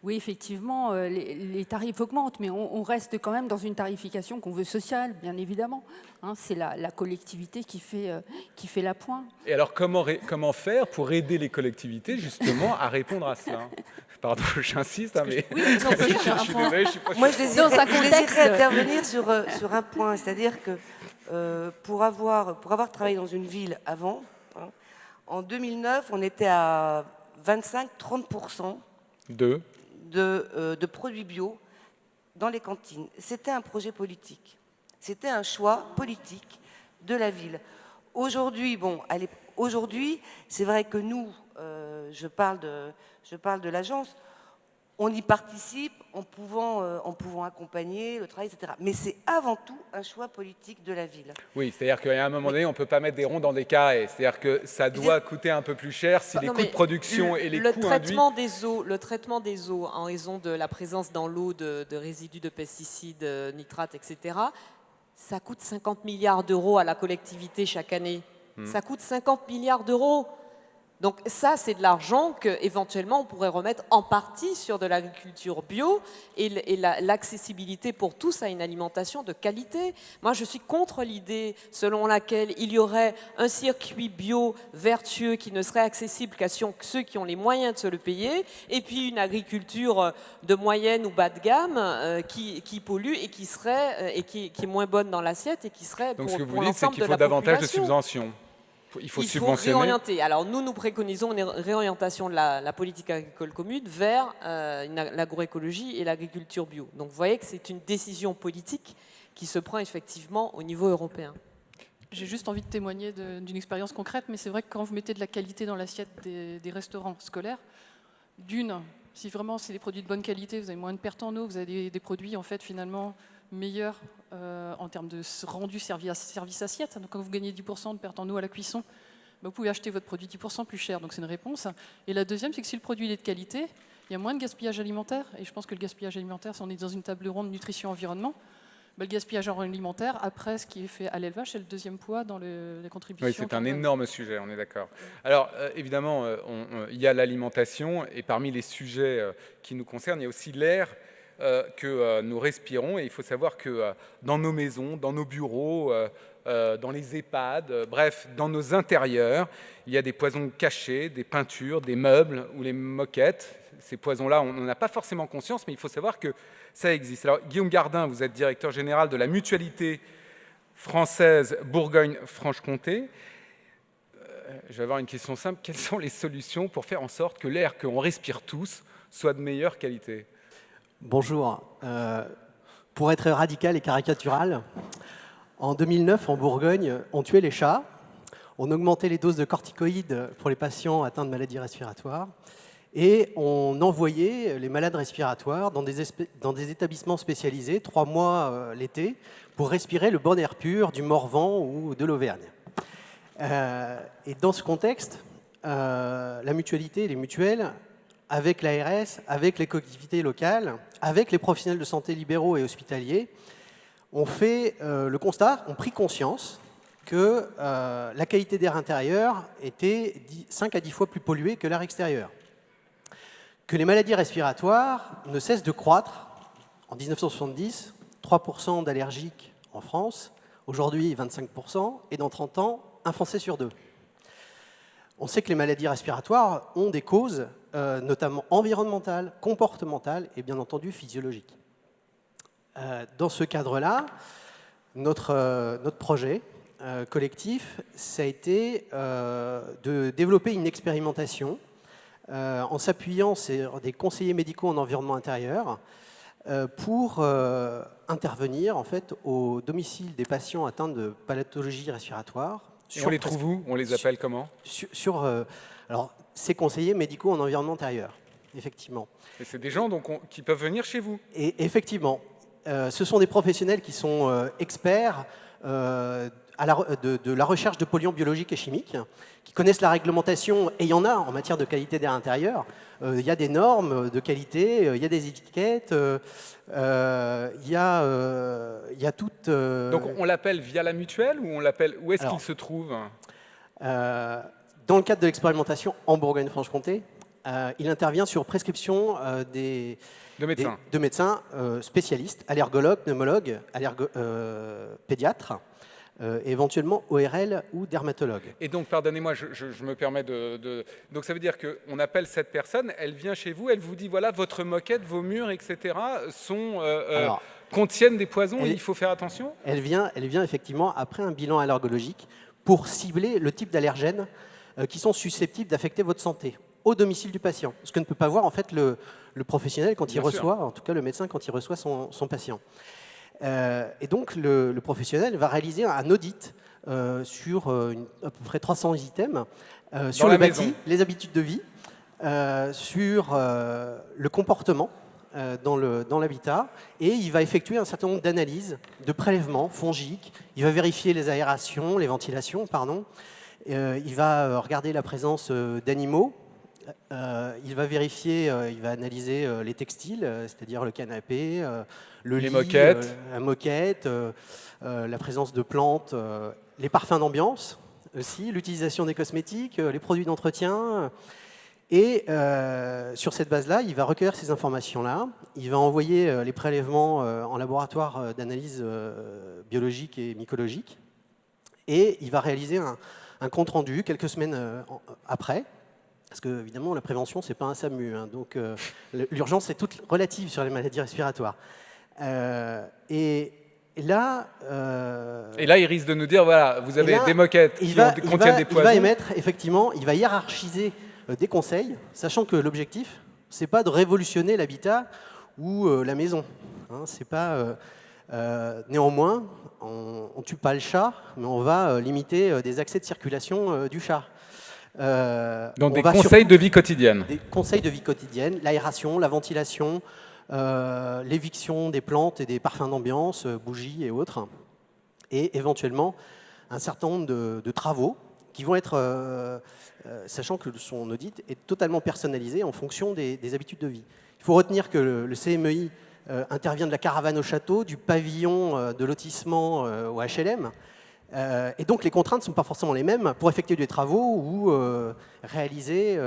Oui, effectivement, les tarifs augmentent, mais on reste quand même dans une tarification qu'on veut sociale, bien évidemment. Hein, c'est la collectivité qui fait la pointe. Et alors, comment faire pour aider les collectivités, justement, à répondre à cela? Pardon, j'insiste, hein, mais Oui, je suis désolé, je suis pas... Moi, je désirais intervenir sur un point, c'est-à-dire que pour avoir travaillé dans une ville avant, hein, en 2009, on était à 25-30% de produits bio dans les cantines. C'était un projet politique. C'était un choix politique de la ville. Aujourd'hui, c'est vrai que nous, je parle de l'agence, on y participe en pouvant accompagner le travail, etc. Mais c'est avant tout un choix politique de la ville. Oui, c'est-à-dire qu'à un moment donné, on ne peut pas mettre des ronds dans des carrés. C'est-à-dire que ça doit coûter un peu plus cher si les coûts de production et les coûts induits... Le traitement des eaux en raison de la présence dans l'eau de résidus de pesticides, nitrates, etc., ça coûte 50 milliards d'euros à la collectivité chaque année. Ça coûte 50 milliards d'euros. Donc ça, c'est de l'argent qu'éventuellement on pourrait remettre en partie sur de l'agriculture bio et l'accessibilité pour tous à une alimentation de qualité. Moi, je suis contre l'idée selon laquelle il y aurait un circuit bio vertueux qui ne serait accessible qu'à ceux qui ont les moyens de se le payer, et puis une agriculture de moyenne ou bas de gamme qui pollue et qui est moins bonne dans l'assiette et qui serait Donc pour, ce que vous pour dites, c'est l'ensemble qu'il de faut la davantage de population. subventions. Il faut subventionner. Réorienter. Alors nous préconisons une réorientation de la politique agricole commune vers l'agroécologie et l'agriculture bio. Donc vous voyez que c'est une décision politique qui se prend effectivement au niveau européen. J'ai juste envie de témoigner d'une expérience concrète, mais c'est vrai que quand vous mettez de la qualité dans l'assiette des restaurants scolaires, si vraiment c'est des produits de bonne qualité, vous avez moins de pertes en eau, vous avez des produits en fait finalement meilleurs en termes de rendu service assiette. Donc quand vous gagnez 10% de perte en eau à la cuisson, vous pouvez acheter votre produit 10% plus cher, donc c'est une réponse. Et la deuxième, c'est que si le produit est de qualité, il y a moins de gaspillage alimentaire, et je pense que le gaspillage alimentaire, si on est dans une table ronde nutrition-environnement, Le gaspillage alimentaire, après ce qui est fait à l'élevage, c'est le deuxième poids dans les contributions. Oui, c'est un énorme sujet, on est d'accord. Alors, évidemment, il y a l'alimentation, et parmi les sujets qui nous concernent, il y a aussi l'air que nous respirons. Et il faut savoir que dans nos maisons, dans nos bureaux, dans les EHPAD, bref, dans nos intérieurs, il y a des poisons cachés, des peintures, des meubles ou les moquettes. Ces poisons-là, on n'en a pas forcément conscience, mais il faut savoir que ça existe. Alors, Guillaume Gardin, vous êtes directeur général de la mutualité française Bourgogne-Franche-Comté. Je vais avoir une question simple. Quelles sont les solutions pour faire en sorte que l'air qu'on respire tous soit de meilleure qualité ? Bonjour. Pour être radical et caricatural, en 2009, en Bourgogne, on tuait les chats, on augmentait les doses de corticoïdes pour les patients atteints de maladies respiratoires et on envoyait les malades respiratoires dans des établissements spécialisés 3 mois l'été pour respirer le bon air pur du Morvan ou de l'Auvergne. Et dans ce contexte, la mutualité et les mutuelles, avec l'ARS, avec les collectivités locales, avec les professionnels de santé libéraux et hospitaliers, ont fait le constat, ont pris conscience que la qualité d'air intérieur était 5 à 10 fois plus polluée que l'air extérieur. Que les maladies respiratoires ne cessent de croître. En 1970, 3% d'allergiques en France, aujourd'hui 25%, et dans 30 ans, un Français sur 2. On sait que les maladies respiratoires ont des causes, notamment environnementales, comportementales et bien entendu physiologiques. Dans ce cadre-là, notre projet collectif, ça a été de développer une expérimentation en s'appuyant sur des conseillers médicaux en environnement intérieur pour intervenir en fait, au domicile des patients atteints de pathologies respiratoires. Et on les trouve où ? On les appelle comment ? Alors, ces conseillers médicaux en environnement intérieur, effectivement. Et c'est des gens donc, qui peuvent venir chez vous ? Et effectivement, ce sont des professionnels qui sont experts de la recherche de polluants biologiques et chimiques, qui connaissent la réglementation, et il y en a en matière de qualité d'air intérieur. Il y a des normes de qualité, il y a des étiquettes, il y a toute... Donc on l'appelle via la mutuelle ou on l'appelle... Où est-ce qu'il se trouve ? Dans le cadre de l'expérimentation en Bourgogne-Franche-Comté, il intervient sur prescription de médecins spécialistes, allergologues, pneumologues, pédiatres, et éventuellement ORL ou dermatologues. Et donc, pardonnez-moi, je me permets Donc ça veut dire qu'on appelle cette personne, elle vient chez vous, elle vous dit, voilà, votre moquette, vos murs, etc. Contiennent des poisons et il faut faire attention ? Elle vient effectivement après un bilan allergologique pour cibler le type d'allergènes qui sont susceptibles d'affecter votre santé au domicile du patient. Ce que ne peut pas voir en fait le professionnel quand il reçoit, en tout cas le médecin quand il reçoit son patient. Et donc le professionnel va réaliser un audit sur à peu près 300 items sur le bâti, les habitudes de vie, sur le comportement dans l'habitat, et il va effectuer un certain nombre d'analyses, de prélèvements fongiques. Il va vérifier les aérations, les ventilations, pardon. Il va regarder la présence d'animaux. Il va vérifier, il va analyser les textiles, c'est-à-dire le canapé, le lit, moquettes. la moquette, la présence de plantes, les parfums d'ambiance aussi, l'utilisation des cosmétiques, les produits d'entretien. Et sur cette base-là, il va recueillir ces informations-là. Il va envoyer les prélèvements en laboratoire d'analyse biologique et mycologique. Et il va réaliser un compte-rendu quelques semaines après. Parce que, évidemment, la prévention, ce n'est pas un SAMU. Hein, donc, l'urgence est toute relative sur les maladies respiratoires. Et là, il risque de nous dire, voilà, vous avez des moquettes qui contiennent des poisons. Il va émettre, effectivement, il va hiérarchiser des conseils, sachant que l'objectif, ce n'est pas de révolutionner l'habitat ou la maison. Hein, c'est pas, néanmoins, on ne tue pas le chat, mais on va limiter des accès de circulation du chat. Donc des conseils de vie quotidienne. Des conseils de vie quotidienne, l'aération, la ventilation, l'éviction des plantes et des parfums d'ambiance, bougies et autres. Et éventuellement, un certain nombre de travaux qui vont être, sachant que son audit est totalement personnalisé en fonction des habitudes de vie. Il faut retenir que le CMEI intervient de la caravane au château, du pavillon de lotissement au HLM. Et donc les contraintes ne sont pas forcément les mêmes pour effectuer des travaux ou réaliser,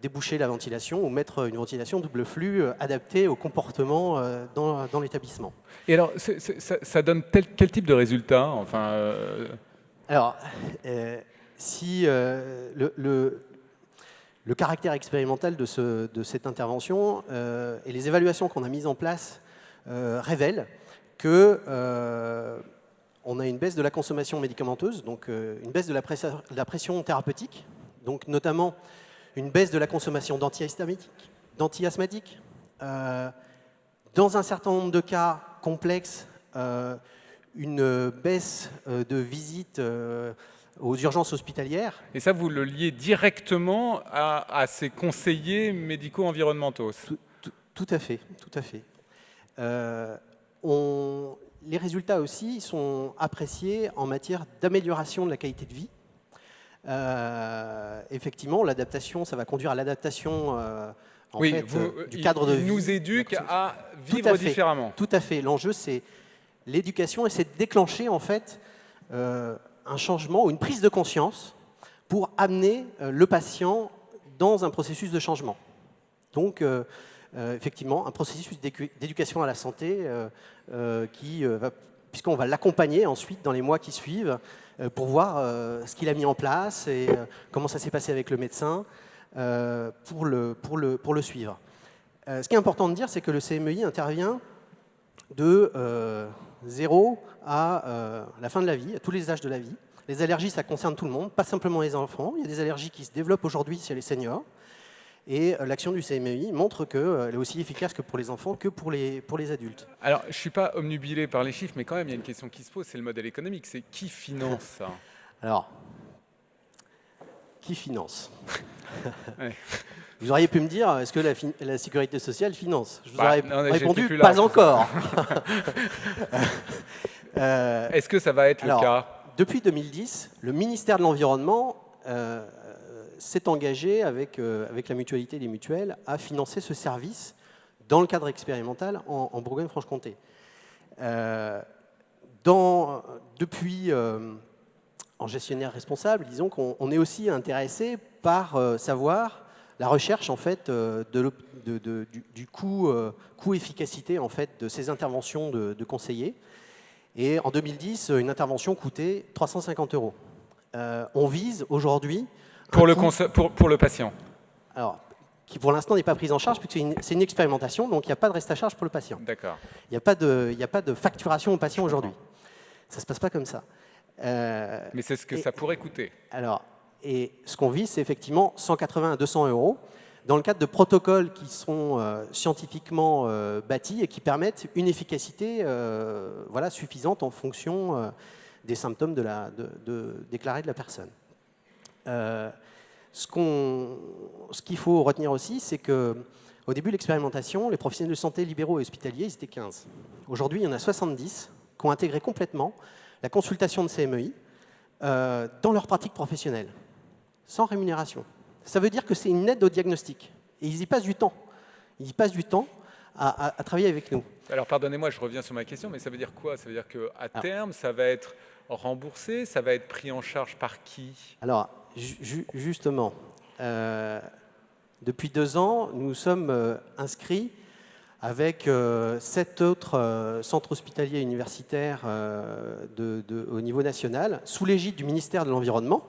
déboucher la ventilation ou mettre une ventilation double flux adaptée au comportement dans l'établissement. Et alors, ça donne quel type de résultat? Enfin, Alors, si le caractère expérimental de cette intervention et les évaluations qu'on a mises en place révèlent que on a une baisse de la consommation médicamenteuse, donc une baisse de la pression thérapeutique, donc notamment une baisse de la consommation d'antiasthmatiques. Dans un certain nombre de cas complexes, une baisse de visites aux urgences hospitalières. Et ça, vous le liez directement à ces conseillers médico-environnementaux? Tout à fait, tout à fait. Les résultats aussi sont appréciés en matière d'amélioration de la qualité de vie. Effectivement, l'adaptation, ça va conduire à l'adaptation du cadre de vie. Il nous éduque à vivre différemment. Tout à fait. L'enjeu, c'est l'éducation et c'est de déclencher en fait un changement ou une prise de conscience pour amener le patient dans un processus de changement. Donc, effectivement, un processus d'éducation à la santé puisqu'on va l'accompagner ensuite dans les mois qui suivent pour voir ce qu'il a mis en place et comment ça s'est passé avec le médecin pour le suivre. Ce qui est important de dire, c'est que le CMEI intervient de 0 à la fin de la vie, à tous les âges de la vie. Les allergies, ça concerne tout le monde, pas simplement les enfants. Il y a des allergies qui se développent aujourd'hui chez les seniors. Et l'action du CMEI montre qu'elle est aussi efficace que pour les enfants que pour les adultes. Alors, je ne suis pas omnubilé par les chiffres, mais quand même, il y a une question qui se pose, c'est le modèle économique. C'est qui finance ça? Alors, qui finance? Ouais. Vous auriez pu me dire, est-ce que la sécurité sociale finance? Je vous aurais répondu, pas encore. Est-ce que ça va être le cas? Depuis 2010, le ministère de l'Environnement s'est engagé avec la mutualité des mutuelles à financer ce service dans le cadre expérimental en Bourgogne-Franche-Comté. Depuis, en gestionnaire responsable, disons qu'on est aussi intéressé par savoir la recherche en fait, du coût-efficacité en fait, de ces interventions de conseillers. Et en 2010, une intervention coûtait 350 €. On vise aujourd'hui... Pour le patient. Alors, qui pour l'instant n'est pas prise en charge, puisque c'est une expérimentation, donc il n'y a pas de reste à charge pour le patient. D'accord. Il n'y a pas de facturation au patient aujourd'hui. Ça ne se passe pas comme ça. Mais c'est ce que ça pourrait coûter. Alors, et ce qu'on vise, c'est effectivement 180 à 200 € dans le cadre de protocoles qui sont scientifiquement bâtis et qui permettent une efficacité suffisante en fonction des symptômes déclarés de la personne. Ce qu'il faut retenir aussi, c'est qu'au début de l'expérimentation, les professionnels de santé libéraux et hospitaliers, ils étaient 15. Aujourd'hui, il y en a 70 qui ont intégré complètement la consultation de CMEI dans leur pratique professionnelle, sans rémunération. Ça veut dire que c'est une aide au diagnostic. Et ils y passent du temps. Ils y passent du temps à travailler avec nous. Alors, pardonnez-moi, je reviens sur ma question, mais ça veut dire quoi? Ça veut dire qu'à terme, ça va être remboursé? Ça va être pris en charge par qui? Alors, justement, depuis 2 ans, nous sommes inscrits avec 7 autres centres hospitaliers universitaires au niveau national, sous l'égide du ministère de l'Environnement,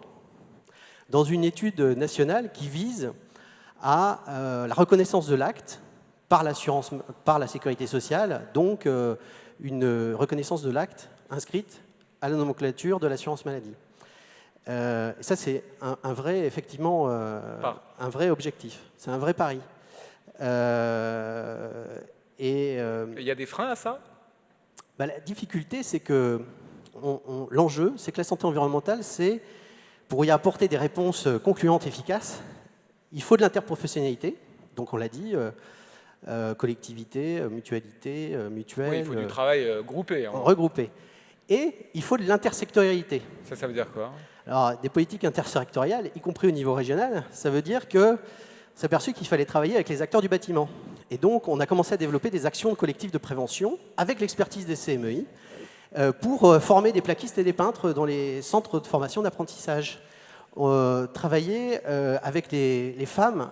dans une étude nationale qui vise à la reconnaissance de l'acte par la sécurité sociale, donc une reconnaissance de l'acte inscrite à la nomenclature de l'assurance maladie. Ça, c'est un vrai objectif. C'est un vrai pari. Il y a des freins à ça? La difficulté, c'est que l'enjeu, c'est que la santé environnementale, pour y apporter des réponses concluantes, efficaces, il faut de l'interprofessionnalité. Donc, on l'a dit, collectivité, mutualité, mutuelle. Oui, il faut du travail groupé. Regroupé. Et il faut de l'intersectorialité. Ça veut dire quoi? Alors, des politiques intersectorielles, y compris au niveau régional, ça veut dire que s'est aperçu qu'il fallait travailler avec les acteurs du bâtiment. Et donc, on a commencé à développer des actions collectives de prévention avec l'expertise des CMEI pour former des plaquistes et des peintres dans les centres de formation d'apprentissage. Travailler avec les femmes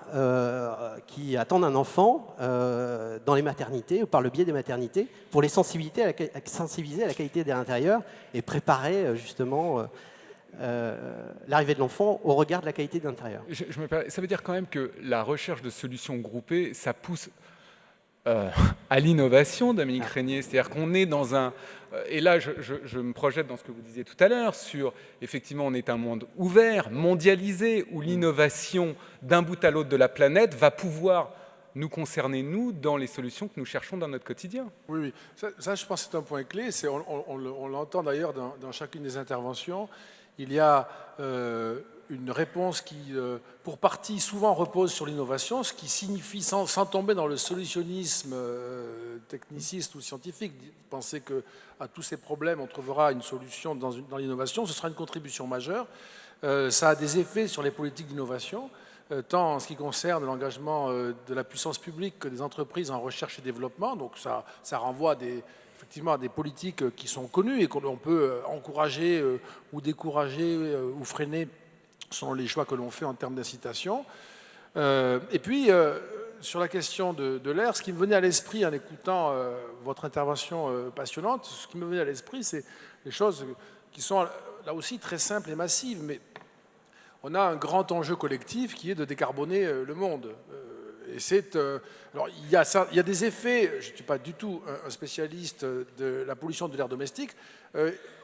qui attendent un enfant dans les maternités ou par le biais des maternités pour les sensibiliser à la qualité de l'air intérieur et préparer justement l'arrivée de l'enfant au regard de la qualité de l'intérieur. Ça veut dire quand même que la recherche de solutions groupées, ça pousse à l'innovation, Dominique Régnier. C'est-à-dire qu'on est dans un... Et là, je me projette dans ce que vous disiez tout à l'heure, sur, effectivement, on est un monde ouvert, mondialisé, où l'innovation d'un bout à l'autre de la planète va pouvoir nous concerner, nous, dans les solutions que nous cherchons dans notre quotidien. Oui. Ça, je pense que c'est un point clé. On l'entend d'ailleurs dans chacune des interventions. Il y a une réponse qui, pour partie, souvent repose sur l'innovation, ce qui signifie, sans tomber dans le solutionnisme techniciste ou scientifique, penser qu'à tous ces problèmes, on trouvera une solution dans l'innovation, ce sera une contribution majeure. Ça a des effets sur les politiques d'innovation, tant en ce qui concerne l'engagement de la puissance publique que des entreprises en recherche et développement. Donc ça renvoie effectivement à des politiques qui sont connues et qu'on peut encourager ou décourager ou freiner selon les choix que l'on fait en termes d'incitation. Et puis, sur la question de l'air, ce qui me venait à l'esprit en écoutant votre intervention passionnante, ce qui me venait à l'esprit, c'est des choses qui sont là aussi très simples et massives, mais on a un grand enjeu collectif qui est de décarboner le monde. Alors, il y a des effets, je ne suis pas du tout un spécialiste de la pollution de l'air domestique.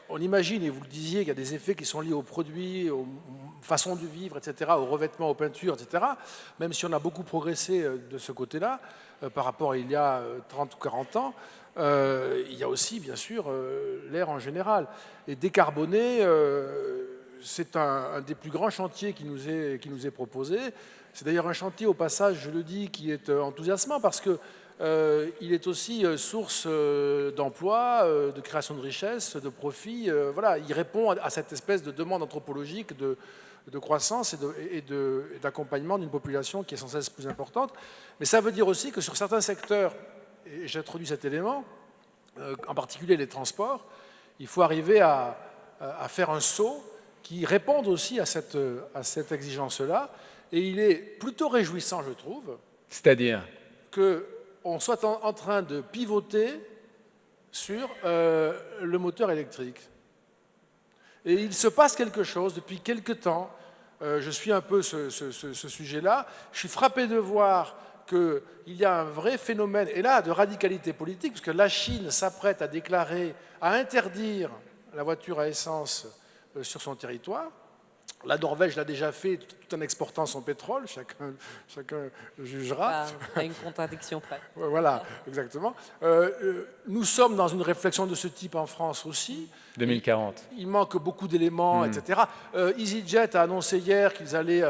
On imagine, et vous le disiez, qu'il y a des effets qui sont liés aux produits, aux façons de vivre, etc., aux revêtements, aux peintures, etc. Même si on a beaucoup progressé de ce côté-là par rapport à il y a 30 ou 40 ans, il y a aussi, bien sûr, l'air en général. Et décarboner, c'est un des plus grands chantiers qui nous est proposé. C'est d'ailleurs un chantier, au passage, je le dis, qui est enthousiasmant parce que il est aussi source d'emploi, de création de richesse, de profit. Voilà, il répond à cette espèce de demande anthropologique de croissance et d'accompagnement d'une population qui est sans cesse plus importante. Mais ça veut dire aussi que sur certains secteurs, et j'introduis cet élément, en particulier les transports, il faut arriver à faire un saut qui réponde aussi à cette exigence-là. Et il est plutôt réjouissant, je trouve, c'est-à-dire qu'on soit en train de pivoter sur le moteur électrique. Et il se passe quelque chose depuis quelque temps. Je suis un peu ce sujet-là. Je suis frappé de voir qu'il y a un vrai phénomène, et là, de radicalité politique, parce que la Chine s'apprête à interdire la voiture à essence sur son territoire. La Norvège l'a déjà fait tout en exportant son pétrole, chacun jugera. À une contradiction près. Voilà, exactement. Nous sommes dans une réflexion de ce type en France aussi. 2040. Il manque beaucoup d'éléments, etc. EasyJet a annoncé hier qu'ils allaient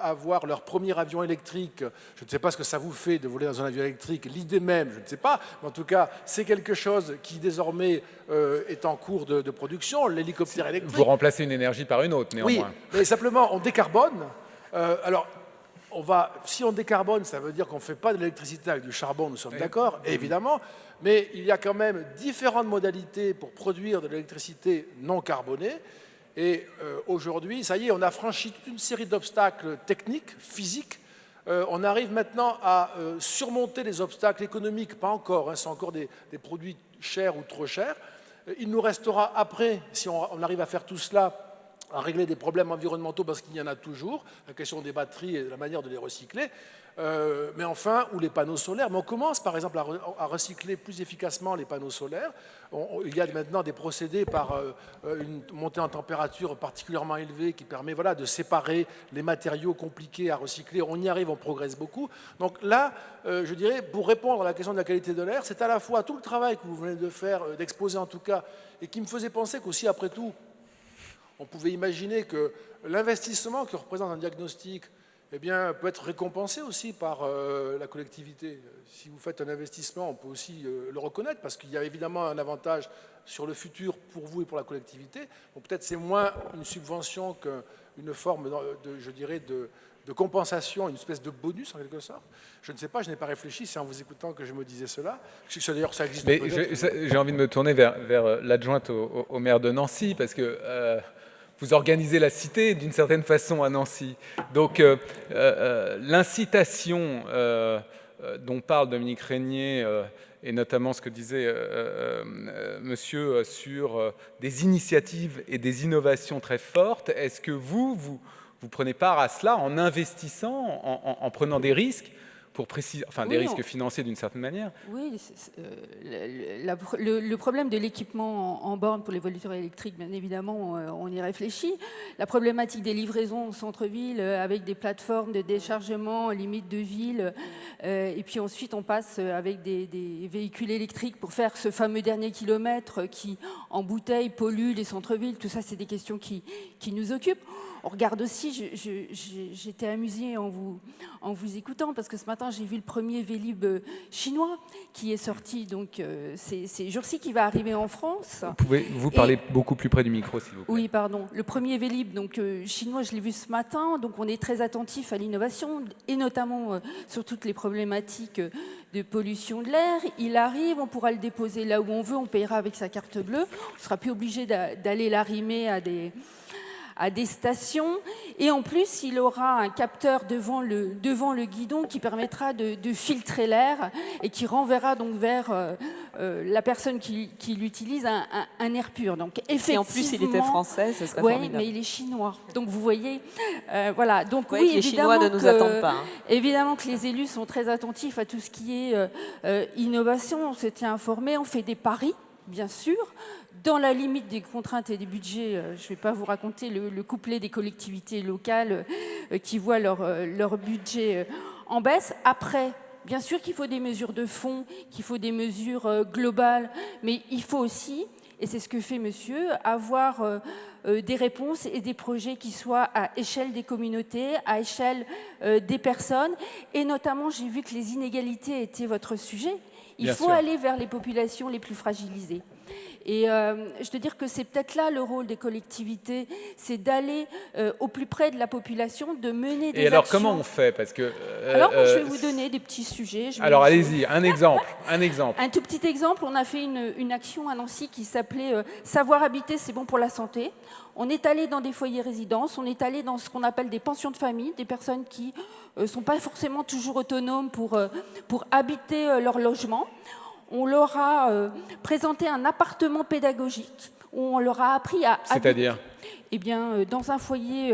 avoir leur premier avion électrique. Je ne sais pas ce que ça vous fait de voler dans un avion électrique. L'idée même, je ne sais pas. Mais en tout cas, c'est quelque chose qui désormais est en cours de production. L'hélicoptère électrique. Vous remplacez une énergie par une autre, néanmoins. Oui, mais simplement, on décarbone. Alors, si on décarbone, ça veut dire qu'on ne fait pas de l'électricité avec du charbon, nous sommes d'accord, évidemment, mais il y a quand même différentes modalités pour produire de l'électricité non carbonée. Et aujourd'hui, ça y est, on a franchi toute une série d'obstacles techniques, physiques. On arrive maintenant à surmonter les obstacles économiques, pas encore, hein, c'est encore des produits chers ou trop chers. Il nous restera après, si on arrive à faire tout cela, à régler des problèmes environnementaux parce qu'il y en a toujours, la question des batteries et de la manière de les recycler, mais enfin, ou les panneaux solaires. Mais on commence par exemple à recycler plus efficacement les panneaux solaires. Il y a maintenant des procédés par une montée en température particulièrement élevée qui permet de séparer les matériaux compliqués à recycler. On y arrive, on progresse beaucoup. Donc là, je dirais, pour répondre à la question de la qualité de l'air, c'est à la fois tout le travail que vous venez de faire, d'exposer en tout cas, et qui me faisait penser qu'aussi après tout, on pouvait imaginer que l'investissement que représente un diagnostic peut être récompensé aussi par la collectivité. Si vous faites un investissement, on peut aussi le reconnaître parce qu'il y a évidemment un avantage sur le futur pour vous et pour la collectivité. Donc peut-être c'est moins une subvention qu'une forme, je dirais, de compensation, une espèce de bonus en quelque sorte. Je ne sais pas, je n'ai pas réfléchi, c'est en vous écoutant que je me disais cela. D'ailleurs, ça existe Mais peut-être. j'ai envie de me tourner vers l'adjointe au maire de Nancy, parce que vous organisez la cité d'une certaine façon à Nancy. Donc l'incitation dont parle Dominique Régnier, et notamment ce que disait monsieur sur des initiatives et des innovations très fortes, est-ce que vous prenez part à cela en investissant, en prenant des risques pour préciser, enfin des risques financiers d'une certaine manière? Oui, le problème de l'équipement en borne pour les voitures électriques, bien évidemment, on y réfléchit. La problématique des livraisons au centre-ville avec des plateformes de déchargement limite de ville, et puis ensuite on passe avec des véhicules électriques pour faire ce fameux dernier kilomètre qui, en bouteille, pollue les centres-villes. Tout ça, c'est des questions qui nous occupent. On regarde aussi, j'étais amusée en vous écoutant, parce que ce matin, j'ai vu le premier Vélib chinois qui est sorti, donc ces jours-ci, qui va arriver en France. Vous parler beaucoup plus près du micro, s'il vous plaît. Oui, pardon. Le premier Vélib donc, chinois, je l'ai vu ce matin, donc on est très attentif à l'innovation, et notamment sur toutes les problématiques de pollution de l'air. Il arrive, on pourra le déposer là où on veut, on payera avec sa carte bleue, on ne sera plus obligé d'aller l'arrimer à des stations, et en plus il aura un capteur devant le guidon qui permettra de filtrer l'air et qui renverra donc vers la personne qui l'utilise un air pur. Donc effectivement, et en plus il était français, ce serait formidable. formidable. Mais il est chinois, donc vous voyez, voilà. Donc oui, les Chinois ne nous attendent pas. Évidemment que les élus sont très attentifs à tout ce qui est innovation. On se tient informé, on fait des paris, bien sûr, dans la limite des contraintes et des budgets. Je ne vais pas vous raconter le couplet des collectivités locales qui voient leur budget en baisse. Après, bien sûr qu'il faut des mesures de fond, qu'il faut des mesures globales, mais il faut aussi, et c'est ce que fait monsieur, avoir des réponses et des projets qui soient à échelle des communautés, à échelle des personnes. Et notamment, j'ai vu que les inégalités étaient votre sujet. Il faut aller vers les populations les plus fragilisées. Et je veux dire que c'est peut-être là le rôle des collectivités, c'est d'aller au plus près de la population, de mener des actions. Et alors comment on fait? Parce que alors moi, je vais vous donner des petits sujets. Alors allez-y, un exemple. Un tout petit exemple, on a fait une action à Nancy qui s'appelait « Savoir habiter, c'est bon pour la santé ». On est allé dans des foyers résidences, on est allé dans ce qu'on appelle des pensions de famille, des personnes qui ne sont pas forcément toujours autonomes pour habiter leur logement. On leur a présenté un appartement pédagogique où on leur a appris à habiter. C'est-à-dire ? Eh bien, dans un foyer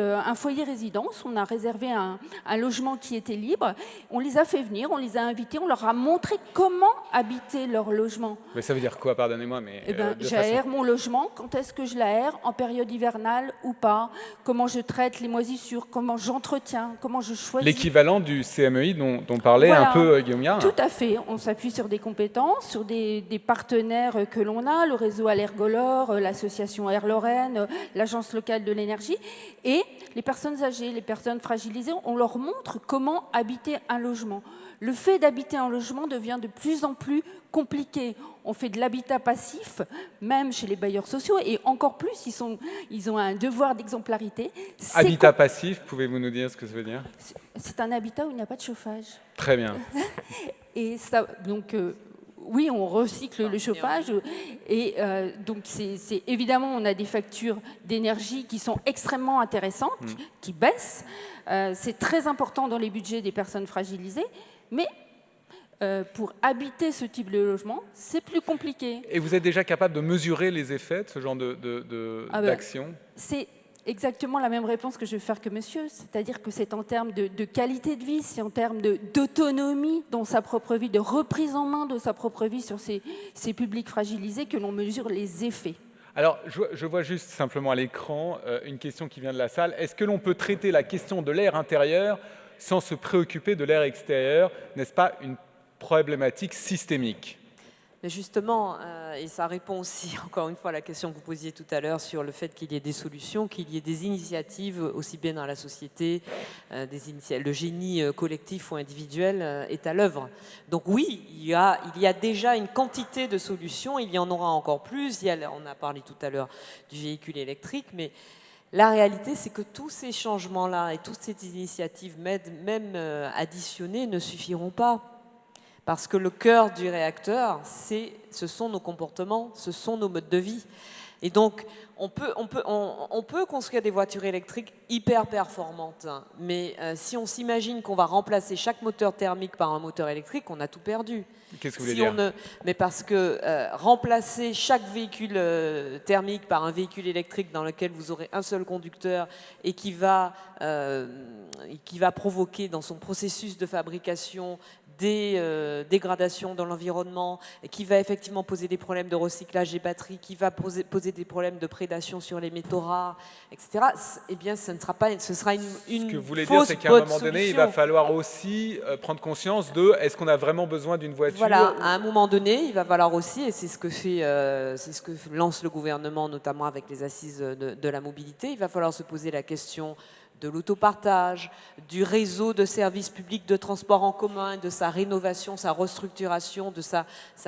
résidence, on a réservé un logement qui était libre. On les a fait venir, on les a invités, on leur a montré comment habiter leur logement. Mais ça veut dire quoi, pardonnez-moi, mais j'aère mon logement. Quand est-ce que je l'aère? En période hivernale ou pas? Comment je traite les moisissures? Comment j'entretiens? Comment je choisis? L'équivalent du CMEI dont parlait un peu Guillaume Yard. Tout à fait. On s'appuie sur des compétences, sur des partenaires que l'on a, le réseau Allergolor, l'association Air Lorraine, l'agence locale de l'énergie, et les personnes âgées, les personnes fragilisées, on leur montre comment habiter un logement. Le fait d'habiter un logement devient de plus en plus compliqué. On fait de l'habitat passif, même chez les bailleurs sociaux, et encore plus, ils ont un devoir d'exemplarité. Habitat passif, pouvez-vous nous dire ce que ça veut dire? C'est un habitat où il n'y a pas de chauffage. Très bien. Et ça, donc... oui, on recycle le chauffage et donc c'est évidemment on a des factures d'énergie qui sont extrêmement intéressantes, qui baissent. C'est très important dans les budgets des personnes fragilisées, mais pour habiter ce type de logement, c'est plus compliqué. Et vous êtes déjà capable de mesurer les effets de ce genre d'action? C'est exactement la même réponse que je vais faire que monsieur, c'est-à-dire que c'est en termes de qualité de vie, c'est en termes d'autonomie dans sa propre vie, de reprise en main de sa propre vie sur ces publics fragilisés que l'on mesure les effets. Alors, je vois juste simplement à l'écran une question qui vient de la salle. Est-ce que l'on peut traiter la question de l'air intérieur sans se préoccuper de l'air extérieur? N'est-ce pas une problématique systémique? Mais justement, et ça répond aussi encore une fois à la question que vous posiez tout à l'heure sur le fait qu'il y ait des solutions, qu'il y ait des initiatives aussi bien dans la société, le génie collectif ou individuel est à l'œuvre. Donc oui, il y a déjà une quantité de solutions, il y en aura encore plus. On a parlé tout à l'heure du véhicule électrique, mais La réalité, c'est que tous ces changements-là et toutes ces initiatives, même additionnées, ne suffiront pas. Parce que le cœur du réacteur, ce sont nos comportements, ce sont nos modes de vie. Et donc, on peut construire des voitures électriques hyper performantes, hein, mais si on s'imagine qu'on va remplacer chaque moteur thermique par un moteur électrique, on a tout perdu. Qu'est-ce que vous voulez dire ? Mais parce que remplacer chaque véhicule thermique par un véhicule électrique dans lequel vous aurez un seul conducteur et qui va provoquer dans son processus de fabrication des dégradations dans l'environnement, qui va effectivement poser des problèmes de recyclage des batteries, qui va poser des problèmes de prédation sur les métaux rares, etc. Eh bien, ce sera une Ce que vous voulez fausse dire, c'est qu'à un moment bonne donné, il solution. va falloir aussi prendre conscience de est-ce qu'on a vraiment besoin d'une voiture ? Voilà, à un moment donné, il va falloir aussi, et c'est ce que lance le gouvernement, notamment avec les assises de la mobilité, il va falloir se poser la question de l'autopartage, du réseau de services publics de transport en commun, de sa rénovation, sa restructuration, de sa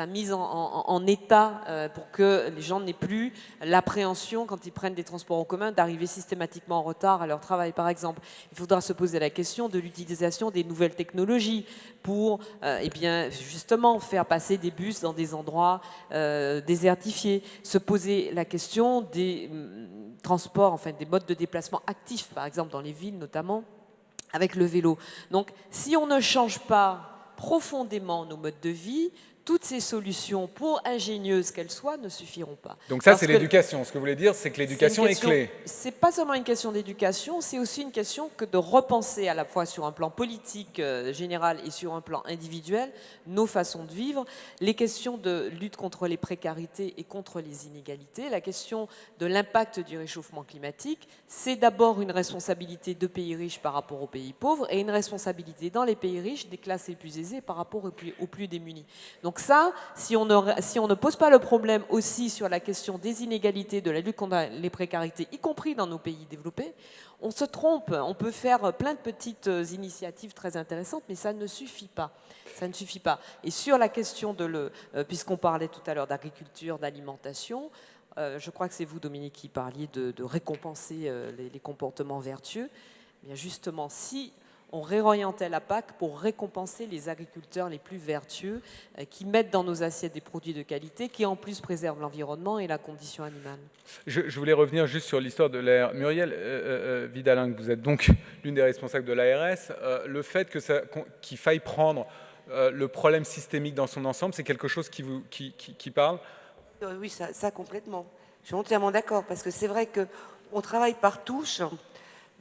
mise en état pour que les gens n'aient plus l'appréhension, quand ils prennent des transports en commun, d'arriver systématiquement en retard à leur travail, par exemple. Il faudra se poser la question de l'utilisation des nouvelles technologies pour justement faire passer des bus dans des endroits désertifiés, se poser la question des transports, enfin des modes de déplacement actifs, par exemple dans les villes notamment, avec le vélo. Donc si on ne change pas profondément nos modes de vie, toutes ces solutions, pour ingénieuses qu'elles soient, ne suffiront pas. Donc ça, c'est l'éducation. Ce que vous voulez dire, c'est que l'éducation est clé. C'est pas seulement une question d'éducation, c'est aussi une question que de repenser à la fois sur un plan politique général et sur un plan individuel nos façons de vivre, les questions de lutte contre les précarités et contre les inégalités, la question de l'impact du réchauffement climatique, c'est d'abord une responsabilité de pays riches par rapport aux pays pauvres et une responsabilité dans les pays riches des classes les plus aisées par rapport aux plus démunis. Donc ça, si on ne pose pas le problème aussi sur la question des inégalités, de la lutte contre les précarités, y compris dans nos pays développés, on se trompe. On peut faire plein de petites initiatives très intéressantes, mais ça ne suffit pas. Ça ne suffit pas. Et sur la question puisqu'on parlait tout à l'heure d'agriculture, d'alimentation, je crois que c'est vous, Dominique, qui parliez de récompenser les comportements vertueux. Bien justement, si on réorientait la PAC pour récompenser les agriculteurs les plus vertueux qui mettent dans nos assiettes des produits de qualité, qui en plus préservent l'environnement et la condition animale. Je voulais revenir juste sur l'histoire de l'ARS. Muriel Vidalin, vous êtes donc l'une des responsables de l'ARS. Le fait qu'il faille prendre le problème systémique dans son ensemble, c'est quelque chose qui parle ? Oui, ça complètement. Je suis entièrement d'accord, parce que c'est vrai qu'on travaille par touche.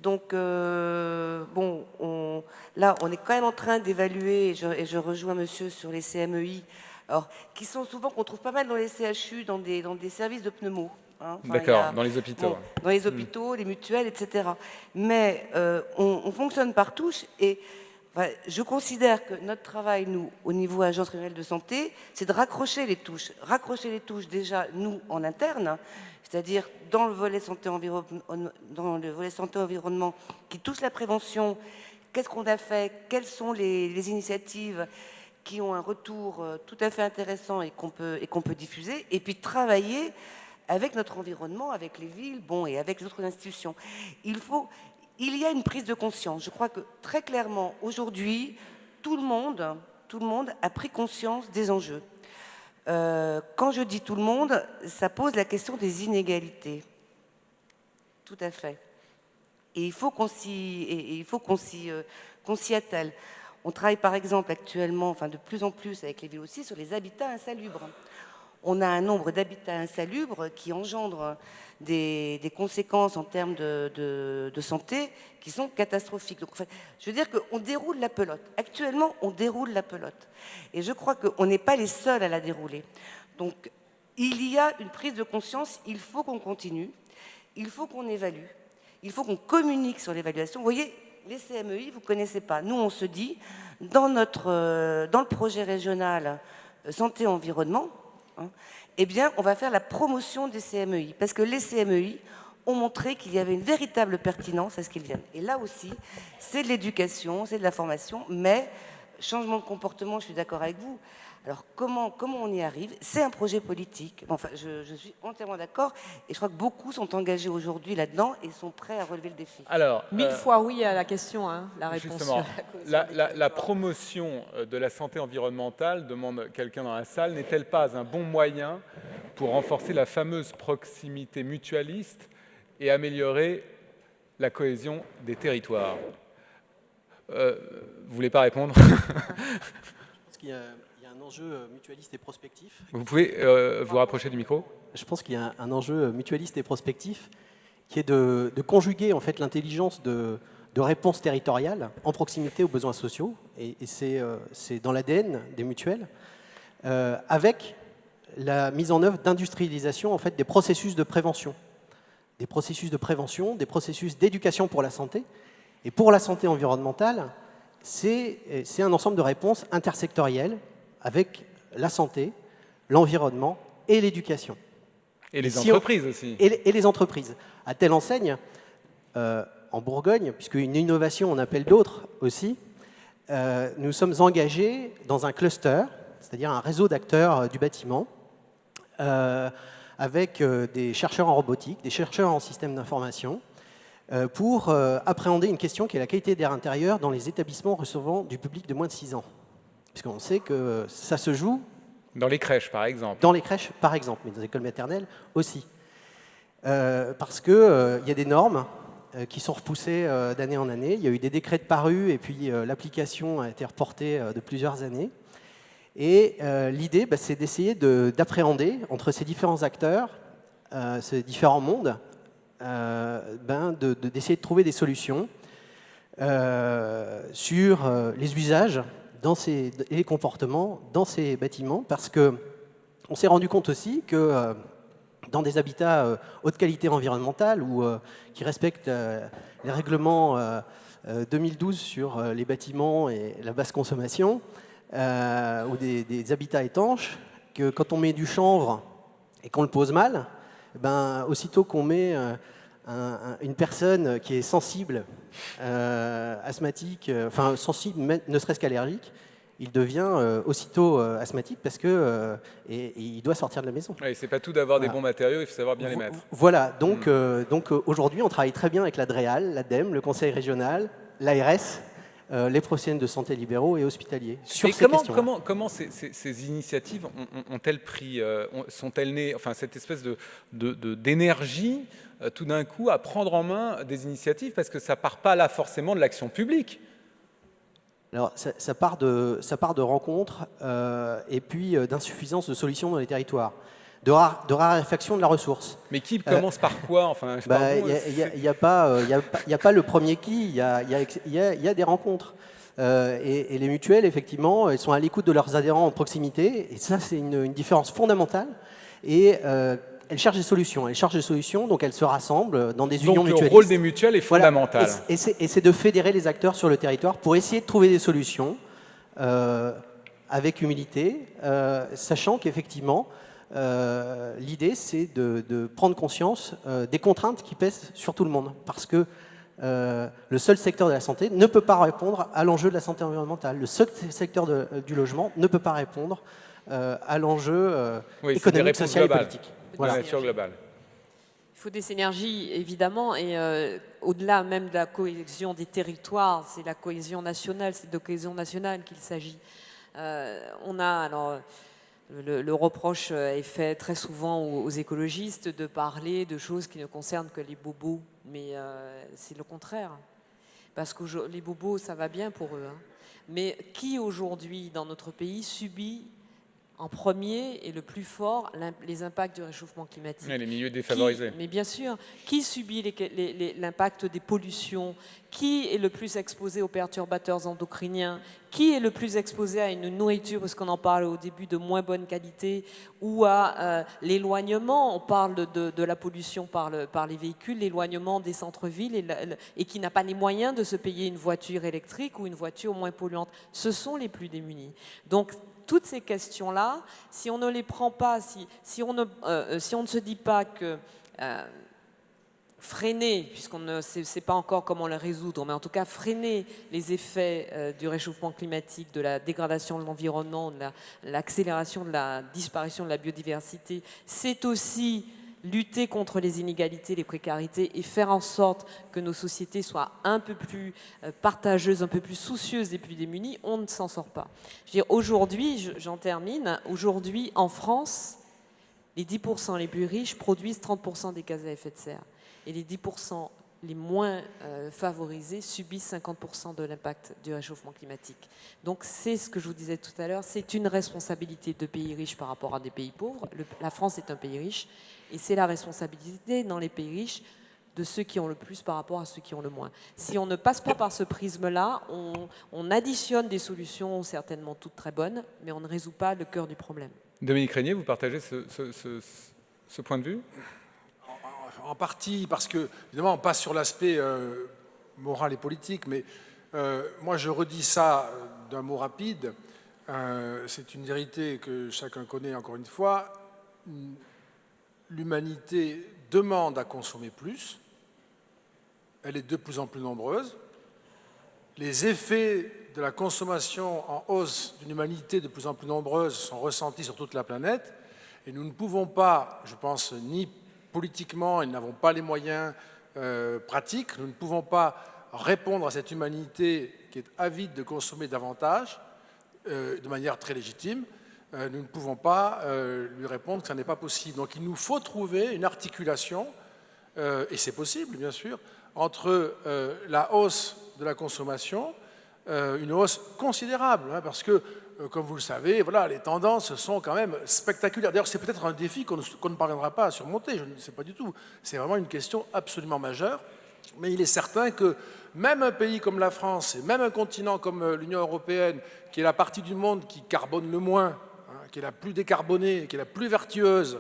Donc, là, on est quand même en train d'évaluer, et je rejoins monsieur sur les CMEI, alors, qui sont souvent, qu'on trouve pas mal dans les CHU, dans des services de pneumos. Hein. Enfin, d'accord, dans les hôpitaux. Bon, dans les hôpitaux, les mutuelles, etc. Mais on fonctionne par touche, et je considère que notre travail, nous, au niveau Agence régionale de santé, c'est de raccrocher les touches. Raccrocher les touches, déjà, nous, en interne, c'est-à-dire dans le volet santé-environnement qui touche la prévention, qu'est-ce qu'on a fait, quelles sont les initiatives qui ont un retour tout à fait intéressant et qu'on peut diffuser, et puis travailler avec notre environnement, avec les villes, et avec les autres institutions. Il y a une prise de conscience. Je crois que très clairement, aujourd'hui, tout le monde a pris conscience des enjeux. Quand je dis tout le monde, ça pose la question des inégalités. Tout à fait. Et il faut qu'on s'y attelle. On travaille par exemple actuellement, de plus en plus avec les villes aussi, sur les habitats insalubres. On a un nombre d'habitats insalubres qui engendrent des conséquences en termes de santé qui sont catastrophiques. Donc, je veux dire qu'on déroule la pelote. Actuellement, on déroule la pelote. Et je crois qu'on n'est pas les seuls à la dérouler. Donc, il y a une prise de conscience, il faut qu'on continue, il faut qu'on évalue, il faut qu'on communique sur l'évaluation. Vous voyez, les CMEI, vous ne connaissez pas. Nous, on se dit, dans le projet régional santé-environnement, eh bien, on va faire la promotion des CMEI, parce que les CMEI ont montré qu'il y avait une véritable pertinence à ce qu'ils viennent. Et là aussi, c'est de l'éducation, c'est de la formation, mais changement de comportement, je suis d'accord avec vous. Alors comment on y arrive? C'est un projet politique. Enfin, je suis entièrement d'accord et je crois que beaucoup sont engagés aujourd'hui là-dedans et sont prêts à relever le défi. Alors, 1000 fois oui à la question, hein, la réponse. justement, sur la cohésion des la promotion de la santé environnementale, demande quelqu'un dans la salle, n'est-elle pas un bon moyen pour renforcer la fameuse proximité mutualiste et améliorer la cohésion des territoires? Vous ne voulez pas répondre? Parce qu'il y a un enjeu mutualiste et prospectif. Vous pouvez vous rapprocher du micro? Je pense qu'il y a un enjeu mutualiste et prospectif qui est de conjuguer en fait l'intelligence de réponse territoriale en proximité aux besoins sociaux, et c'est dans l'ADN des mutuelles, avec la mise en œuvre d'industrialisation en fait, des processus de prévention. Des processus d'éducation pour la santé. Et pour la santé environnementale, c'est un ensemble de réponses intersectorielles avec la santé, l'environnement et l'éducation. Et les entreprises aussi. Et les entreprises. À telle enseigne, en Bourgogne, puisque une innovation en appelle d'autres aussi, nous sommes engagés dans un cluster, c'est-à-dire un réseau d'acteurs du bâtiment, avec des chercheurs en robotique, des chercheurs en système d'information, pour appréhender une question qui est la qualité d'air intérieur dans les établissements recevant du public de moins de 6 ans. Puisqu'on sait que ça se joue... Dans les crèches, par exemple. Dans les crèches, par exemple, mais dans les écoles maternelles aussi. Parce qu'il y a des normes qui sont repoussées d'année en année. Il y a eu des décrets de parus et puis l'application a été reportée de plusieurs années. Et l'idée, c'est d'essayer d'appréhender entre ces différents acteurs, ces différents mondes, d'essayer de trouver des solutions sur les usages et les comportements dans ces bâtiments, parce qu'on s'est rendu compte aussi que dans des habitats haute qualité environnementale ou qui respectent les règlements 2012 sur les bâtiments et la basse consommation, ou des habitats étanches, que quand on met du chanvre et qu'on le pose mal, aussitôt qu'on met une personne qui est sensible, asthmatique, enfin sensible ne serait-ce qu'allergique, il devient aussitôt asthmatique parce que et il doit sortir de la maison. Oui, c'est pas tout d'avoir des bons matériaux, il faut savoir bien les mettre. Voilà, donc aujourd'hui on travaille très bien avec la DREAL, l'ADEME, le Conseil régional, l'ARS, les professionnels de santé libéraux et hospitaliers. Sur ces questions-là. Comment ces initiatives ont-elles pris, sont-elles nées, enfin cette espèce d'énergie tout d'un coup à prendre en main des initiatives, parce que ça part pas là forcément de l'action publique. Alors, ça part de rencontres et puis d'insuffisance de solutions dans les territoires, de raréfaction de la ressource. Mais qui commence par quoi, enfin, il n'y a pas le premier qui, il y a des rencontres. Et les mutuelles, effectivement, elles sont à l'écoute de leurs adhérents en proximité, et ça, c'est une différence fondamentale. Et elles cherchent des solutions, donc elles se rassemblent dans des unions mutualistes. Donc le rôle des mutuelles est fondamental. Voilà. Et c'est de fédérer les acteurs sur le territoire pour essayer de trouver des solutions avec humilité, sachant qu'effectivement, l'idée, c'est de prendre conscience des contraintes qui pèsent sur tout le monde. Parce que le seul secteur de la santé ne peut pas répondre à l'enjeu de la santé environnementale. Le seul secteur du logement ne peut pas répondre à l'enjeu économique, social et politique. Voilà. Nature globale. Il faut des synergies, évidemment, et au-delà même de la cohésion des territoires, c'est la cohésion nationale, c'est de cohésion nationale qu'il s'agit. Le reproche est fait très souvent aux écologistes de parler de choses qui ne concernent que les bobos, mais c'est le contraire. Parce que les bobos, ça va bien pour eux. Hein. Mais qui aujourd'hui, dans notre pays, subit en premier et le plus fort les impacts du réchauffement climatique? Les milieux défavorisés. Mais bien sûr, qui subit l'impact des pollutions? Qui est le plus exposé aux perturbateurs endocriniens? Qui est le plus exposé à une nourriture, parce qu'on en parle au début, de moins bonne qualité, ou à l'éloignement? On parle de la pollution par les véhicules, l'éloignement des centres-villes, et qui n'a pas les moyens de se payer une voiture électrique ou une voiture moins polluante. Ce sont les plus démunis. Donc, toutes ces questions-là, si on ne les prend pas, si on ne se dit pas que freiner, puisqu'on ne sait pas encore comment les résoudre, mais en tout cas freiner les effets du réchauffement climatique, de la dégradation de l'environnement, de l'accélération de la disparition de la biodiversité, c'est aussi lutter contre les inégalités, les précarités et faire en sorte que nos sociétés soient un peu plus partageuses, un peu plus soucieuses des plus démunis, on ne s'en sort pas. Je veux dire, aujourd'hui, j'en termine, aujourd'hui en France, les 10% les plus riches produisent 30% des gaz à effet de serre. Et les 10% les moins favorisés subissent 50% de l'impact du réchauffement climatique. Donc c'est ce que je vous disais tout à l'heure, c'est une responsabilité de pays riches par rapport à des pays pauvres. La France est un pays riche et c'est la responsabilité dans les pays riches de ceux qui ont le plus par rapport à ceux qui ont le moins. Si on ne passe pas par ce prisme-là, on additionne des solutions certainement toutes très bonnes, mais on ne résout pas le cœur du problème. Dominique Régnier, vous partagez ce point de vue ? En partie, parce que, évidemment, on passe sur l'aspect moral et politique, mais moi, je redis ça d'un mot rapide. C'est une vérité que chacun connaît, encore une fois. L'humanité demande à consommer plus. Elle est de plus en plus nombreuse. Les effets de la consommation en hausse d'une humanité de plus en plus nombreuse sont ressentis sur toute la planète. Et nous ne pouvons pas, je pense, ni politiquement, et nous n'avons pas les moyens pratiques, nous ne pouvons pas répondre à cette humanité qui est avide de consommer davantage, de manière très légitime. Nous ne pouvons pas lui répondre que ça n'est pas possible. Donc il nous faut trouver une articulation, et c'est possible bien sûr, entre la hausse de la consommation, une hausse considérable, hein, parce que comme vous le savez, voilà, les tendances sont quand même spectaculaires. D'ailleurs, c'est peut-être un défi qu'on ne parviendra pas à surmonter, je ne sais pas du tout. C'est vraiment une question absolument majeure. Mais il est certain que même un pays comme la France, et même un continent comme l'Union européenne, qui est la partie du monde qui carbone le moins, hein, qui est la plus décarbonée, qui est la plus vertueuse,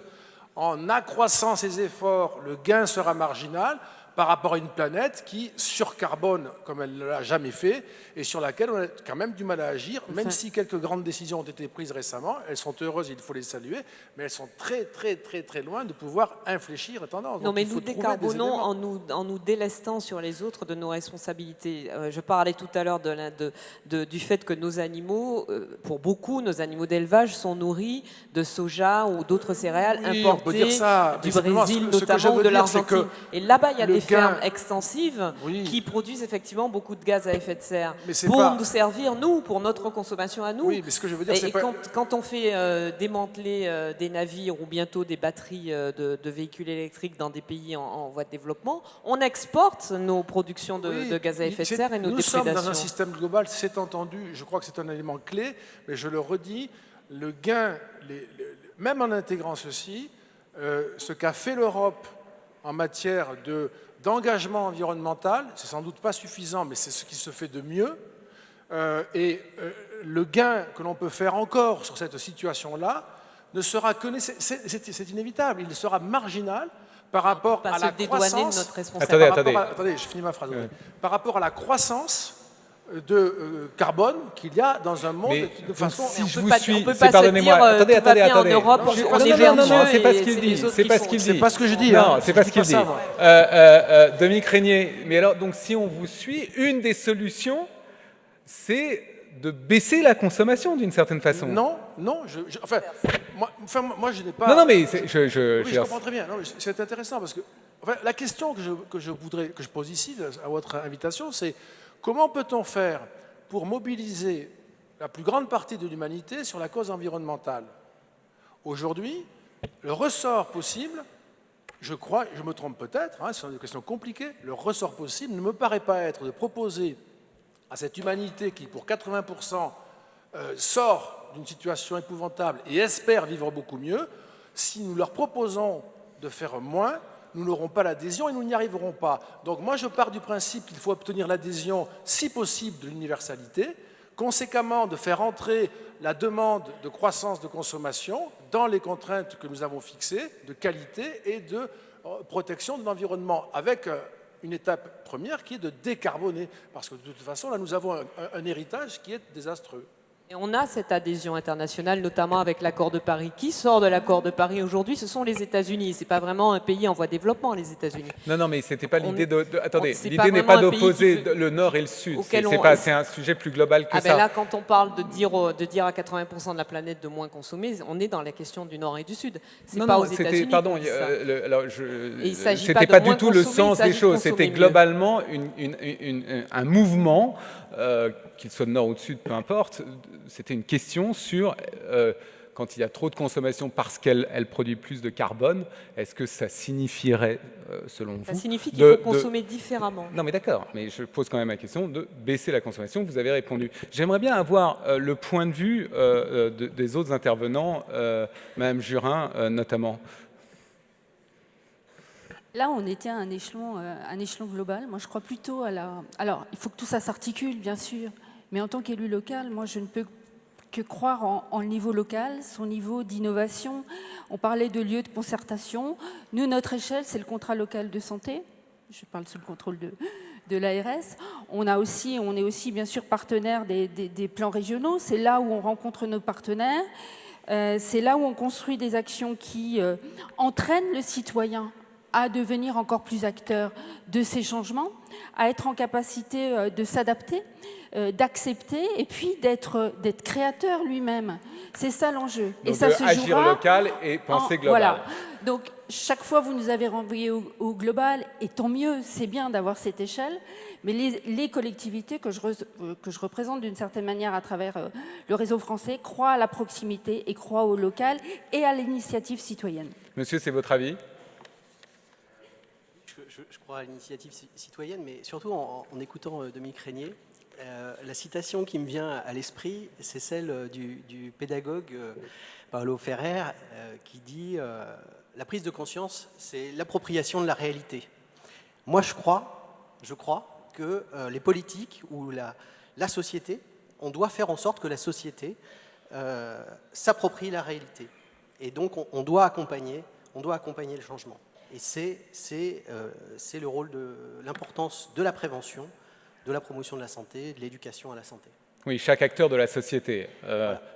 en accroissant ses efforts, le gain sera marginal par rapport à une planète qui surcarbone comme elle ne l'a jamais fait et sur laquelle on a quand même du mal à agir, même si quelques grandes décisions ont été prises récemment. Elles sont heureuses, il faut les saluer, mais elles sont très, très, très, très loin de pouvoir infléchir la tendance. Non, mais nous décarbonons en nous délestant sur les autres de nos responsabilités. Je parlais tout à l'heure du fait que nos animaux, pour beaucoup, nos animaux d'élevage sont nourris de soja ou d'autres céréales importées du Brésil notamment ou de l'Argentine. Et là-bas, il y a des fermes extensives qui produisent effectivement beaucoup de gaz à effet de serre pour nous servir, nous, pour notre consommation à nous. Oui, mais ce que je veux dire, c'est quand on fait démanteler des navires ou bientôt des batteries de véhicules électriques dans des pays en voie de développement, on exporte nos productions de gaz à effet de serre et nos déprédations. Nous sommes dans un système global, c'est entendu, je crois que c'est un élément clé, mais je le redis, le gain, même en intégrant ceci, ce qu'a fait l'Europe en matière d'engagement environnemental, c'est sans doute pas suffisant, mais c'est ce qui se fait de mieux. Le gain que l'on peut faire encore sur cette situation-là ne sera que, c'est inévitable, il sera marginal par rapport à la croissance. Attendez, je finis ma phrase. Ouais. Par rapport à la croissance de carbone qu'il y a dans un monde de façon. Si je vous suis, pardonnez-moi. Attendez. En Europe, on est vertueux. C'est pas ce qu'il dit. C'est pas ce qu'il dit. C'est pas ce que je dis. Non, c'est pas ce qu'il dit. Dominique Régnier, mais alors donc si on vous suit, une des solutions, c'est de baisser la consommation d'une certaine façon. Non, moi je n'ai pas. Non, mais oui, je comprends très bien. C'est intéressant parce que la question que je pose ici à votre invitation, c'est comment peut-on faire pour mobiliser la plus grande partie de l'humanité sur la cause environnementale? Aujourd'hui, le ressort possible, je crois, je me trompe peut-être, ce sont des questions compliquées, le ressort possible ne me paraît pas être de proposer à cette humanité qui, pour 80%, sort d'une situation épouvantable et espère vivre beaucoup mieux, si nous leur proposons de faire moins, nous n'aurons pas l'adhésion et nous n'y arriverons pas. Donc moi, je pars du principe qu'il faut obtenir l'adhésion, si possible, de l'universalité, conséquemment de faire entrer la demande de croissance de consommation dans les contraintes que nous avons fixées, de qualité et de protection de l'environnement, avec une étape première qui est de décarboner, parce que de toute façon, là, nous avons un héritage qui est désastreux. Et on a cette adhésion internationale, notamment avec l'accord de Paris. Qui sort de l'accord de Paris aujourd'hui? Ce sont les États-Unis. C'est pas vraiment un pays en voie de développement, les États-Unis. Non, mais c'était pas l'idée attendez, c'est l'idée pas n'est vraiment pas un pays d'opposer qui veut- le Nord et le Sud. auquel C'est un sujet plus global que Ah ça. ben là, quand on parle de dire à 80% de la planète de moins consommer, on est dans la question du Nord et du Sud. C'est pas aux États-Unis. Pardon, qu'on dit ça. Et il s'agit c'était pas de pas du moins tout le consommer, sens il s'agit des de choses. consommer C'était mieux. globalement un mouvement, qu'il soit de Nord ou de Sud, peu importe. C'était une question sur quand il y a trop de consommation parce qu'elle produit plus de carbone, est-ce que ça signifierait, selon vous, Ça signifie qu'il faut consommer différemment. Non, mais d'accord, mais je pose quand même la question de baisser la consommation. Vous avez répondu. J'aimerais bien avoir le point de vue des autres intervenants, Madame Jurin notamment. Là, on était à un échelon global. Moi, je crois plutôt à la... Alors, il faut que tout ça s'articule, bien sûr. Mais en tant qu'élu local, moi, je ne peux que croire en le niveau local, son niveau d'innovation. On parlait de lieux de concertation. Nous, notre échelle, c'est le contrat local de santé. Je parle sous le contrôle de l'ARS. On est aussi, bien sûr, partenaire des plans régionaux. C'est là où on rencontre nos partenaires. C'est là où on construit des actions qui entraînent le citoyen à devenir encore plus acteur de ces changements, à être en capacité de s'adapter, d'accepter et puis d'être créateur lui-même. C'est ça l'enjeu. Donc et ça se agir jouera local et penser global. Voilà. Donc chaque fois vous nous avez renvoyé au global, et tant mieux, c'est bien d'avoir cette échelle, mais les collectivités que je représente d'une certaine manière à travers le réseau français croient à la proximité et croient au local et à l'initiative citoyenne. Monsieur, c'est votre avis? Je crois à l'initiative citoyenne, mais surtout en écoutant Dominique Régnier, la citation qui me vient à l'esprit, c'est celle du pédagogue Paulo Ferrer qui dit la prise de conscience, c'est l'appropriation de la réalité. Moi, je crois que les politiques ou la société, on doit faire en sorte que la société s'approprie la réalité. Et donc, on doit accompagner le changement. Et c'est le rôle de l'importance de la prévention, de la promotion de la santé, de l'éducation à la santé. Oui, chaque acteur de la société,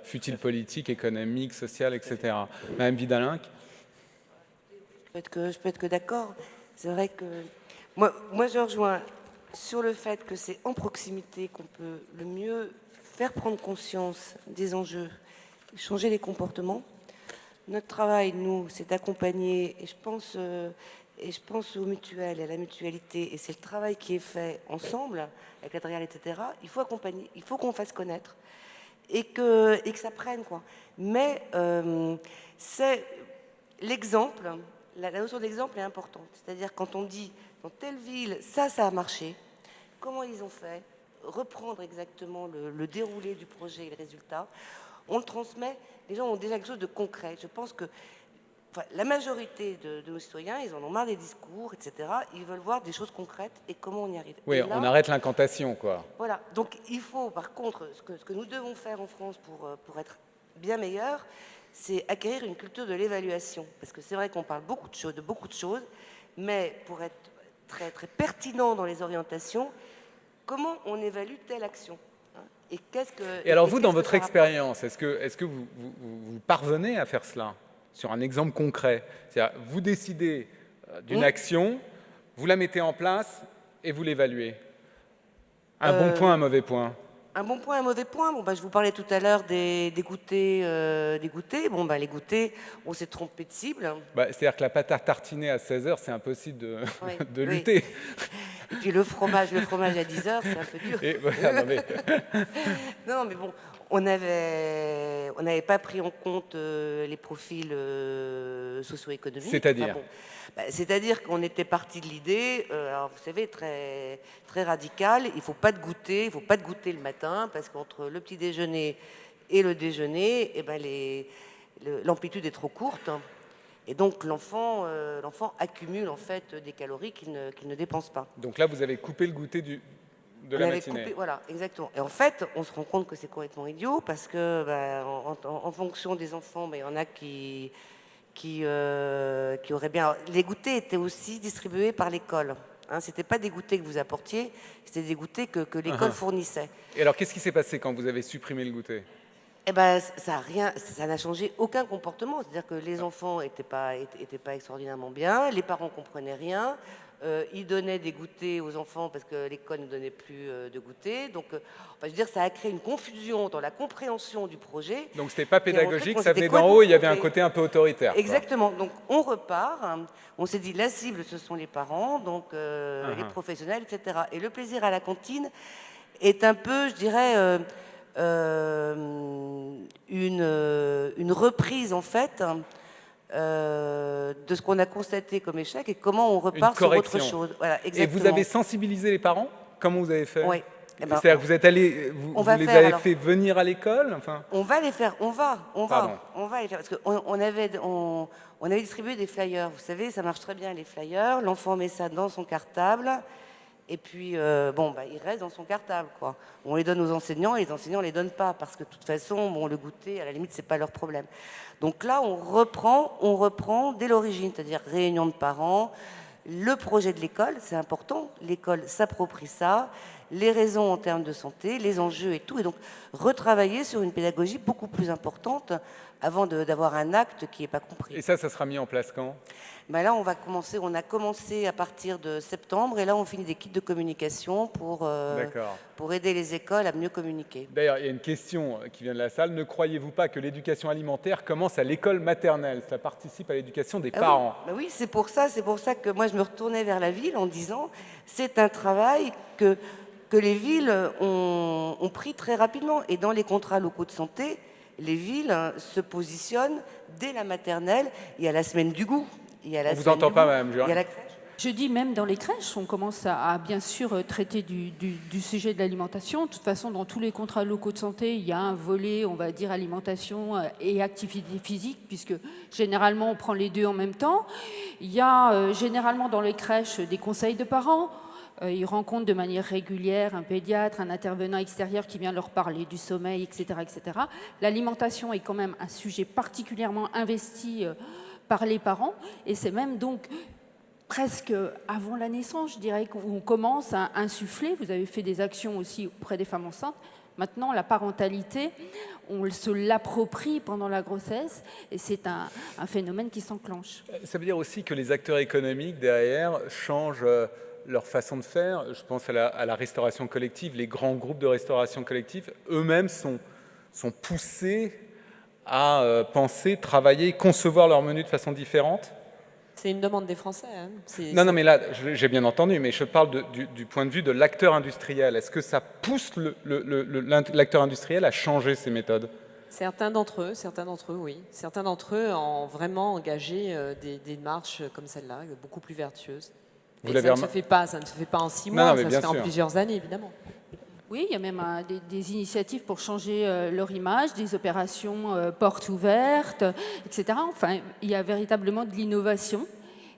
fut-il politique, économique, social, etc. Madame Vidalin. Je peux être que d'accord. C'est vrai que moi, je rejoins sur le fait que c'est en proximité qu'on peut le mieux faire prendre conscience des enjeux, changer les comportements. Notre travail, nous, c'est d'accompagner, et je pense aux mutuelles et à la mutualité, et c'est le travail qui est fait ensemble, avec la DRIAL, etc. Il faut accompagner, il faut qu'on fasse connaître, et que ça prenne, quoi. Mais c'est l'exemple, la notion d'exemple est importante. C'est-à-dire quand on dit, dans telle ville, ça a marché, comment ils ont fait, reprendre exactement le déroulé du projet et le résultat, on le transmet, les gens ont déjà quelque chose de concret. Je pense que la majorité de nos citoyens, ils en ont marre des discours, etc. Ils veulent voir des choses concrètes et comment on y arrive. Oui, là, on arrête l'incantation, quoi. Voilà, donc il faut, par contre, ce que nous devons faire en France pour être bien meilleurs, c'est acquérir une culture de l'évaluation. Parce que c'est vrai qu'on parle de beaucoup de choses, mais pour être très, très pertinent dans les orientations, comment on évalue telle action? Et alors vous, dans votre expérience, est-ce que vous parvenez à faire cela sur un exemple concret? C'est-à-dire, vous décidez d'une action, vous la mettez en place et vous l'évaluez. Un bon point, un mauvais point. Un bon point, un mauvais point. Bon, je vous parlais tout à l'heure des goûters. Bon, les goûters, on s'est trompé de cible. C'est-à-dire que la pâte à tartiner à 16h, c'est impossible de lutter. Et puis le fromage à 10h, c'est un peu dur. Et voilà, non, mais bon, on n'avait pas pris en compte les profils socio-économiques. C'est-à-dire c'est-à-dire qu'on était parti de l'idée, alors vous savez, très, très radicale, il ne faut pas de goûter, le matin, parce qu'entre le petit déjeuner et le déjeuner, l'amplitude est trop courte. Et donc l'enfant accumule en fait des calories qu'il ne dépense pas. Donc là, vous avez coupé le goûter de la matinée. Voilà, exactement. Et en fait, on se rend compte que c'est complètement idiot parce que en fonction des enfants, il y en a qui auraient bien... Les goûters étaient aussi distribués par l'école. Hein, c'était pas des goûters que vous apportiez, c'était des goûters que l'école fournissait. Et alors, qu'est-ce qui s'est passé quand vous avez supprimé le goûter? Eh ben, ça n'a changé aucun comportement. C'est-à-dire que les enfants étaient pas extraordinairement bien, les parents comprenaient rien. Ils donnaient des goûters aux enfants parce que l'école ne donnait plus de goûter. Donc, je veux dire, ça a créé une confusion dans la compréhension du projet. Donc c'était pas qui a montré pédagogique, qu'on ça venait s'était d'en haut, il y avait un complètement côté un peu autoritaire. quoi. Exactement. Donc on repart. On s'est dit la cible, ce sont les parents, donc les professionnels, etc. Et le plaisir à la cantine est un peu, je dirais, une reprise en fait de ce qu'on a constaté comme échec et comment on repart sur autre chose. Voilà, Et vous avez sensibilisé les parents? Comment vous avez fait? Oui. C'est-à-dire que vous êtes allé, vous les avez fait venir à l'école, enfin? On va les faire, on va les faire parce qu'on avait distribué des flyers. Vous savez, ça marche très bien les flyers. L'enfant met ça dans son cartable et puis il reste dans son cartable quoi. On les donne aux enseignants et les enseignants les donnent pas parce que de toute façon, le goûter à la limite c'est pas leur problème. Donc là, on reprend dès l'origine, c'est-à-dire réunion de parents. Le projet de l'école, c'est important. L'école s'approprie ça, les raisons en termes de santé, les enjeux et tout. Et donc, retravailler sur une pédagogie beaucoup plus importante avant d'avoir un acte qui n'est pas compris. Et ça sera mis en place quand? Là, on a commencé à partir de septembre et là, on finit des kits de communication pour aider les écoles à mieux communiquer. D'ailleurs, il y a une question qui vient de la salle. Ne croyez-vous pas que l'éducation alimentaire commence à l'école maternelle? Ça participe à l'éducation des parents. Oui, c'est pour ça que moi, je me retournais vers la ville en disant c'est un travail que les villes ont pris très rapidement. Et dans les contrats locaux de santé, les villes se positionnent dès la maternelle. Il y a la semaine du goût. On ne vous entend pas, madame Jurin. Il y a la crèche. Je dis même dans les crèches, on commence à bien sûr traiter du sujet de l'alimentation. De toute façon, dans tous les contrats locaux de santé, il y a un volet, on va dire, alimentation et activité physique, puisque généralement, on prend les deux en même temps. Il y a généralement dans les crèches des conseils de parents. Ils rencontrent de manière régulière un pédiatre, un intervenant extérieur qui vient leur parler du sommeil, etc. etc. L'alimentation est quand même un sujet particulièrement investi par les parents, et c'est même donc presque avant la naissance, je dirais, qu'on commence à insuffler. Vous avez fait des actions aussi auprès des femmes enceintes. Maintenant, la parentalité, on se l'approprie pendant la grossesse et c'est un phénomène qui s'enclenche. Ça veut dire aussi que les acteurs économiques derrière changent leur façon de faire. Je pense à la restauration collective. Les grands groupes de restauration collective, eux-mêmes sont poussés à penser, travailler, concevoir leur menu de façon différente. C'est une demande des Français. Hein. Non, mais là, j'ai bien entendu, mais je parle du point de vue de l'acteur industriel. Est-ce que ça pousse l'acteur industriel à changer ses méthodes? Certains d'entre eux, oui. Certains d'entre eux ont vraiment engagé des démarches comme celle-là, beaucoup plus vertueuses. Et ça ne se fait pas en 6 mois, ça se fait en plusieurs années, évidemment. Oui, il y a même des initiatives pour changer leur image, des opérations portes ouvertes, etc. Enfin, il y a véritablement de l'innovation.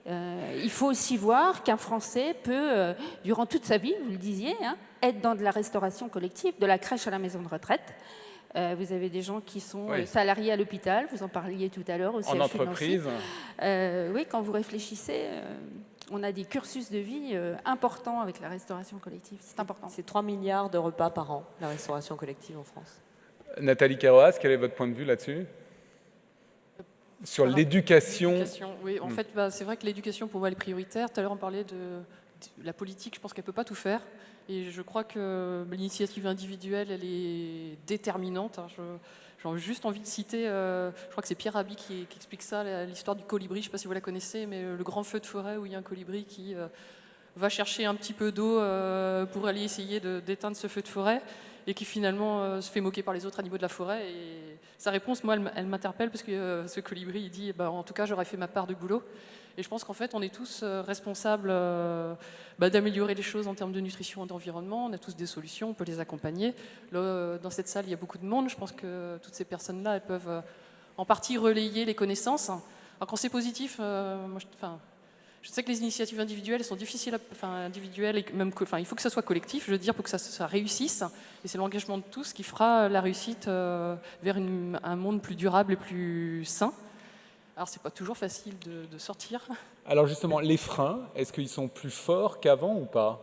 Il faut aussi voir qu'un Français peut, durant toute sa vie, vous le disiez, être dans de la restauration collective, de la crèche à la maison de retraite. Vous avez des gens qui sont salariés à l'hôpital, vous en parliez tout à l'heure aussi. En entreprise. Oui, quand vous réfléchissez... on a des cursus de vie importants avec la restauration collective. C'est important. C'est 3 milliards de repas par an, la restauration collective en France. Nathalie Carroaz, quel est votre point de vue là-dessus? Sur l'éducation. Oui, en fait, c'est vrai que l'éducation, pour moi, elle est prioritaire. Tout à l'heure, on parlait de la politique. Je pense qu'elle ne peut pas tout faire. Et je crois que l'initiative individuelle, elle est déterminante. J'ai juste envie de citer, je crois que c'est Pierre Rabhi qui explique ça, l'histoire du colibri, je ne sais pas si vous la connaissez, mais le grand feu de forêt où il y a un colibri qui va chercher un petit peu d'eau pour aller essayer d'éteindre ce feu de forêt et qui finalement se fait moquer par les autres animaux de la forêt. Et sa réponse, moi, elle m'interpelle parce que ce colibri, il dit en tout cas, j'aurais fait ma part de boulot. Et je pense qu'en fait, on est tous responsables d'améliorer les choses en termes de nutrition et d'environnement. On a tous des solutions, on peut les accompagner. Là, dans cette salle, il y a beaucoup de monde. Je pense que toutes ces personnes-là, elles peuvent en partie relayer les connaissances. Alors quand c'est positif, je sais que les initiatives individuelles sont difficiles, individuelles, et même il faut que ça soit collectif, je veux dire, pour que ça réussisse. Et c'est l'engagement de tous qui fera la réussite vers un monde plus durable et plus sain. Alors, c'est pas toujours facile de sortir. Alors justement, les freins, est-ce qu'ils sont plus forts qu'avant ou pas?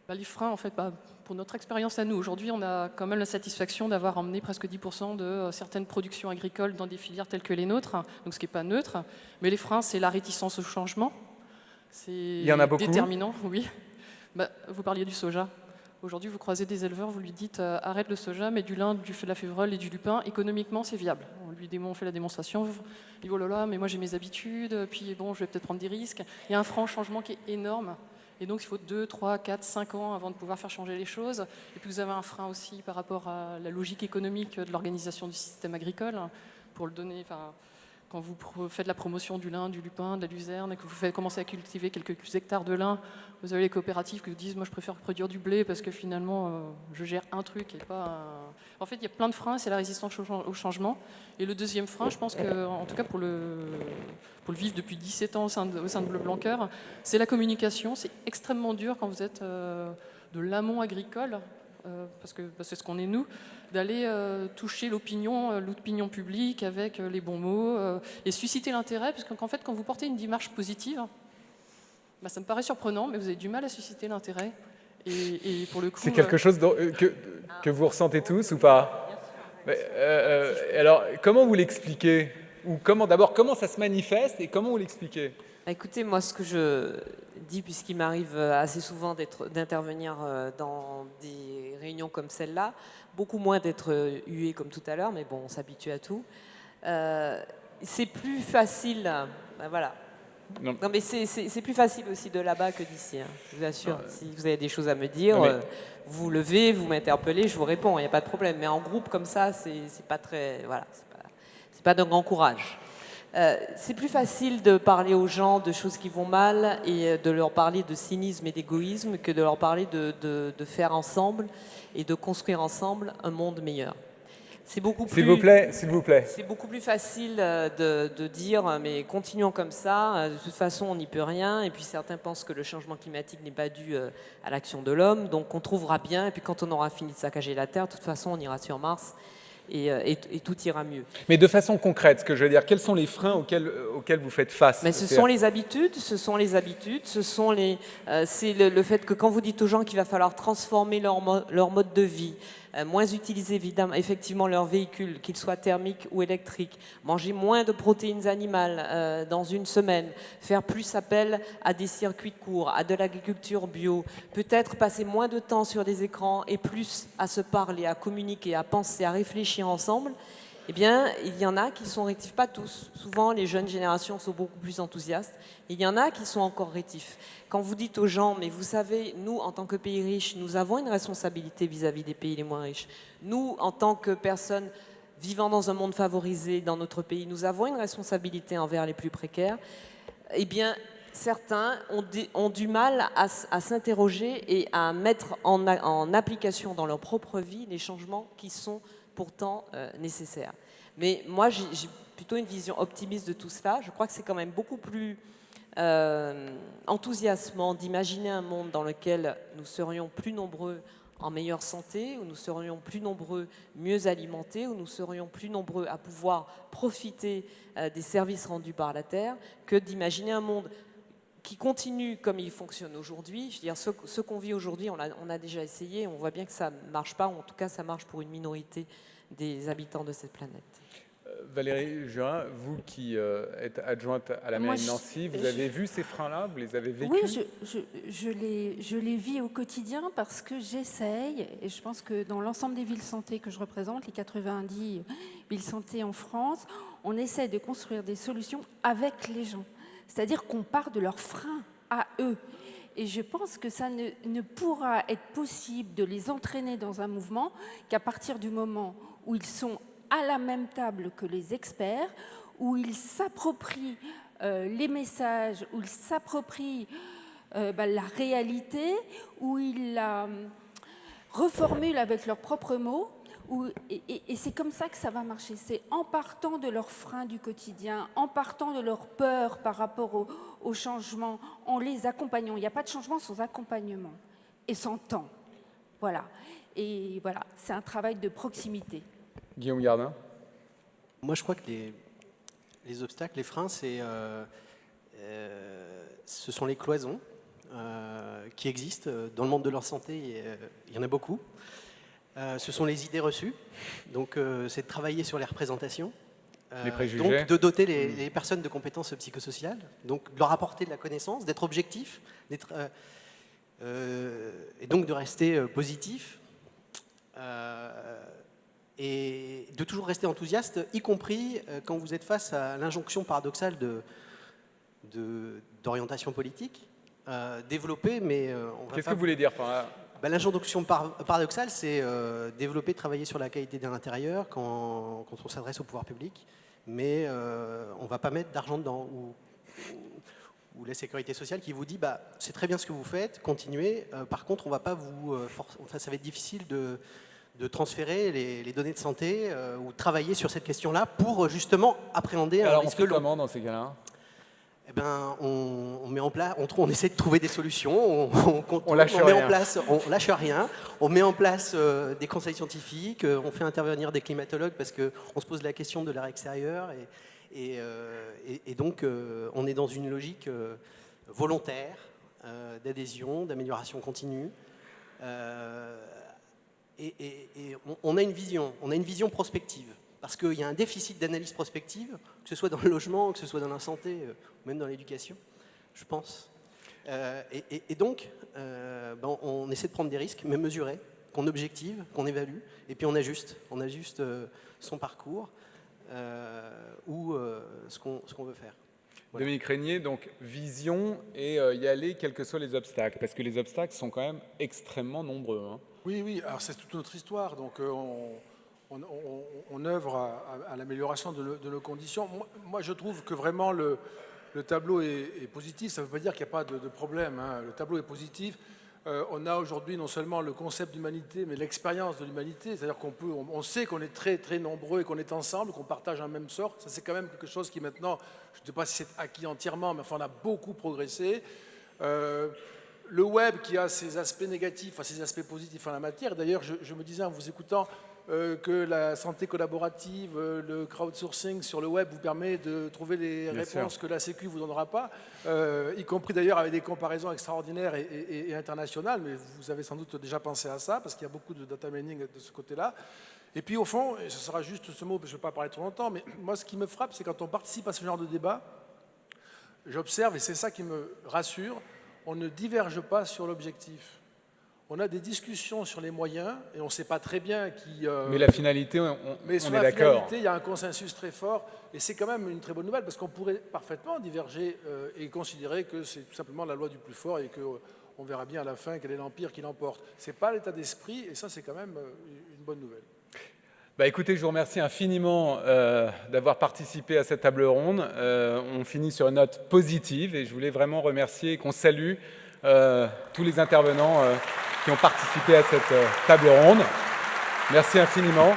Les freins, en fait, pour notre expérience à nous, aujourd'hui, on a quand même la satisfaction d'avoir emmené presque 10% de certaines productions agricoles dans des filières telles que les nôtres, donc ce qui n'est pas neutre. Mais les freins, c'est la réticence au changement. Il y en a beaucoup. Déterminant, oui. Vous parliez du soja. Aujourd'hui, vous croisez des éleveurs, vous lui dites arrête le soja, mets du lin, de la févrole et du lupin. Économiquement, c'est viable. On fait la démonstration. Il dit oh là là, mais moi j'ai mes habitudes, puis bon, je vais peut-être prendre des risques. Il y a un franc changement qui est énorme. Et donc, il faut 2, 3, 4, 5 ans avant de pouvoir faire changer les choses. Et puis, vous avez un frein aussi par rapport à la logique économique de l'organisation du système agricole. Pour le donner, quand vous faites la promotion du lin, du lupin, de la luzerne, et que vous commencez à cultiver quelques hectares de lin, vous avez les coopératives qui vous disent « moi je préfère produire du blé parce que finalement je gère un truc et pas un... » En fait, il y a plein de freins, c'est la résistance au changement. Et le deuxième frein, je pense que, en tout cas pour le vivre depuis 17 ans au sein de Bleu Blanc Cœur, c'est la communication. C'est extrêmement dur quand vous êtes de l'amont agricole, parce que c'est ce qu'on est nous, d'aller toucher l'opinion publique avec les bons mots et susciter l'intérêt, parce qu'en fait, quand vous portez une démarche positive, ça me paraît surprenant, mais vous avez du mal à susciter l'intérêt. Et pour le coup, c'est quelque chose que vous ressentez tous ou pas? Alors, comment vous l'expliquez? Ou d'abord, comment ça se manifeste et comment vous l'expliquez? Écoutez, moi, ce que je dis, puisqu'il m'arrive assez souvent d'intervenir dans des réunions comme celle-là, beaucoup moins d'être hué comme tout à l'heure, mais bon, on s'habitue à tout. C'est plus facile, voilà. Non, mais c'est plus facile aussi de là-bas que d'ici, hein, je vous assure. Si vous avez des choses à me dire, vous levez, vous m'interpellez, je vous réponds, il n'y a pas de problème. Mais en groupe comme ça, c'est pas très, voilà, c'est pas d'un grand courage. C'est plus facile de parler aux gens de choses qui vont mal et de leur parler de cynisme et d'égoïsme que de leur parler de faire ensemble et de construire ensemble un monde meilleur. C'est beaucoup plus, s'il vous plaît. C'est beaucoup plus facile de dire mais continuons comme ça, de toute façon on n'y peut rien, et puis certains pensent que le changement climatique n'est pas dû à l'action de l'homme, donc on trouvera bien, et puis quand on aura fini de saccager la Terre, de toute façon on ira sur Mars. Et tout ira mieux. Mais de façon concrète, ce que je veux dire, quels sont les freins auxquels vous faites face? Mais ce sont les habitudes, c'est le fait que quand vous dites aux gens qu'il va falloir transformer leur mode de vie, moins utiliser évidemment, effectivement leur véhicule, qu'il soit thermique ou électrique, manger moins de protéines animales dans une semaine, faire plus appel à des circuits courts, à de l'agriculture bio, peut-être passer moins de temps sur des écrans et plus à se parler, à communiquer, à penser, à réfléchir ensemble, eh bien, il y en a qui sont rétifs, pas tous. Souvent, les jeunes générations sont beaucoup plus enthousiastes. Il y en a qui sont encore rétifs. Quand vous dites aux gens, mais vous savez, nous, en tant que pays riches, nous avons une responsabilité vis-à-vis des pays les moins riches. Nous, en tant que personnes vivant dans un monde favorisé dans notre pays, nous avons une responsabilité envers les plus précaires. Eh bien, certains ont du mal à s'interroger et à mettre en application dans leur propre vie les changements qui sont pourtant nécessaire. Mais moi, j'ai plutôt une vision optimiste de tout cela. Je crois que c'est quand même beaucoup plus enthousiasmant d'imaginer un monde dans lequel nous serions plus nombreux en meilleure santé, où nous serions plus nombreux mieux alimentés, où nous serions plus nombreux à pouvoir profiter des services rendus par la Terre, que d'imaginer un monde qui continue comme il fonctionne aujourd'hui. Je veux dire, ce qu'on vit aujourd'hui, on a déjà essayé, on voit bien que ça ne marche pas, ou en tout cas ça marche pour une minorité des habitants de cette planète. Valérie Jurin, vous qui êtes adjointe à la mairie de Nancy, vous avez vu ces freins-là? Vous les avez vécus? Oui, je les vis au quotidien parce que j'essaye, et je pense que dans l'ensemble des villes santé que je représente, les 90 villes santé en France, on essaie de construire des solutions avec les gens. C'est-à-dire qu'on part de leurs freins à eux. Et je pense que ça ne pourra être possible de les entraîner dans un mouvement qu'à partir du moment où ils sont à la même table que les experts, où ils s'approprient les messages, où ils s'approprient la réalité, où ils la reformulent avec leurs propres mots. Et c'est comme ça que ça va marcher. C'est en partant de leurs freins du quotidien, en partant de leur peur par rapport au changement, en les accompagnant. Il n'y a pas de changement sans accompagnement et sans temps. Voilà. Et voilà, c'est un travail de proximité. Guillaume Gardin. Moi, je crois que les obstacles, les freins, ce sont les cloisons. qui existent. Dans le monde de la santé, il y en a beaucoup. Ce sont les idées reçues. Donc, c'est de travailler sur les représentations. Les préjugés. Donc, de doter les personnes de compétences psychosociales, donc de leur apporter de la connaissance, d'être objectif, et donc de rester positif. Et de toujours rester enthousiaste, y compris quand vous êtes face à l'injonction paradoxale d'orientation politique, développer, mais on va Qu'est-ce pas... que vous voulez dire par là? L'injonction paradoxale, c'est développer, travailler sur la qualité de l'intérieur quand on s'adresse au pouvoir public, mais on ne va pas mettre d'argent dedans. Ou la sécurité sociale qui vous dit c'est très bien ce que vous faites, continuez, par contre on va pas vous ça va être difficile de transférer les données de santé ou travailler sur cette question-là pour justement appréhender Alors un on risque fait long. comment dans ces cas-là? Eh ben, on met en place, on essaie de trouver des solutions, on lâche met rien. en place, on lâche rien, on met en place des conseils scientifiques, on fait intervenir des climatologues parce qu'on se pose la question de l'air extérieur et donc on est dans une logique volontaire d'adhésion, d'amélioration continue. Et on a une vision prospective. Parce qu'il y a un déficit d'analyse prospective, que ce soit dans le logement, que ce soit dans la santé, ou même dans l'éducation, je pense. Et donc, on essaie de prendre des risques, mais mesurés, qu'on objective, qu'on évalue, et puis on ajuste son parcours ou ce qu'on veut faire. Voilà. Dominique Régnier, donc vision et y aller quels que soient les obstacles, parce que les obstacles sont quand même extrêmement nombreux. Hein. Oui, alors c'est toute notre histoire, donc on œuvre à l'amélioration de nos conditions. Moi, je trouve que vraiment le tableau est positif. Ça ne veut pas dire qu'il n'y a pas de problème. Hein. Le tableau est positif. On a aujourd'hui non seulement le concept d'humanité, mais l'expérience de l'humanité. C'est-à-dire on sait qu'on est très, très nombreux et qu'on est ensemble, qu'on partage un même sort. Ça, c'est quand même quelque chose qui maintenant, je ne sais pas si c'est acquis entièrement, mais enfin, on a beaucoup progressé. Le web qui a ses aspects négatifs, ses aspects positifs en la matière. D'ailleurs, je me disais en vous écoutant que la santé collaborative, le crowdsourcing sur le web vous permet de trouver les réponses que la Sécu ne vous donnera pas, y compris d'ailleurs avec des comparaisons extraordinaires et internationales, mais vous avez sans doute déjà pensé à ça, parce qu'il y a beaucoup de data mining de ce côté-là. Et puis au fond, et ce sera juste ce mot, je ne vais pas parler trop longtemps, mais moi ce qui me frappe, c'est quand on participe à ce genre de débat, j'observe, et c'est ça qui me rassure, on ne diverge pas sur l'objectif. On a des discussions sur les moyens et on ne sait pas très bien qui... Mais la finalité, on mais sur est la d'accord. finalité, il y a un consensus très fort et c'est quand même une très bonne nouvelle parce qu'on pourrait parfaitement diverger et considérer que c'est tout simplement la loi du plus fort et qu'on verra bien à la fin quel est l'empire qui l'emporte. Ce n'est pas l'état d'esprit et ça, c'est quand même une bonne nouvelle. Écoutez, je vous remercie infiniment d'avoir participé à cette table ronde. On finit sur une note positive et je voulais vraiment remercier et qu'on salue tous les intervenants qui ont participé à cette table ronde. Merci infiniment.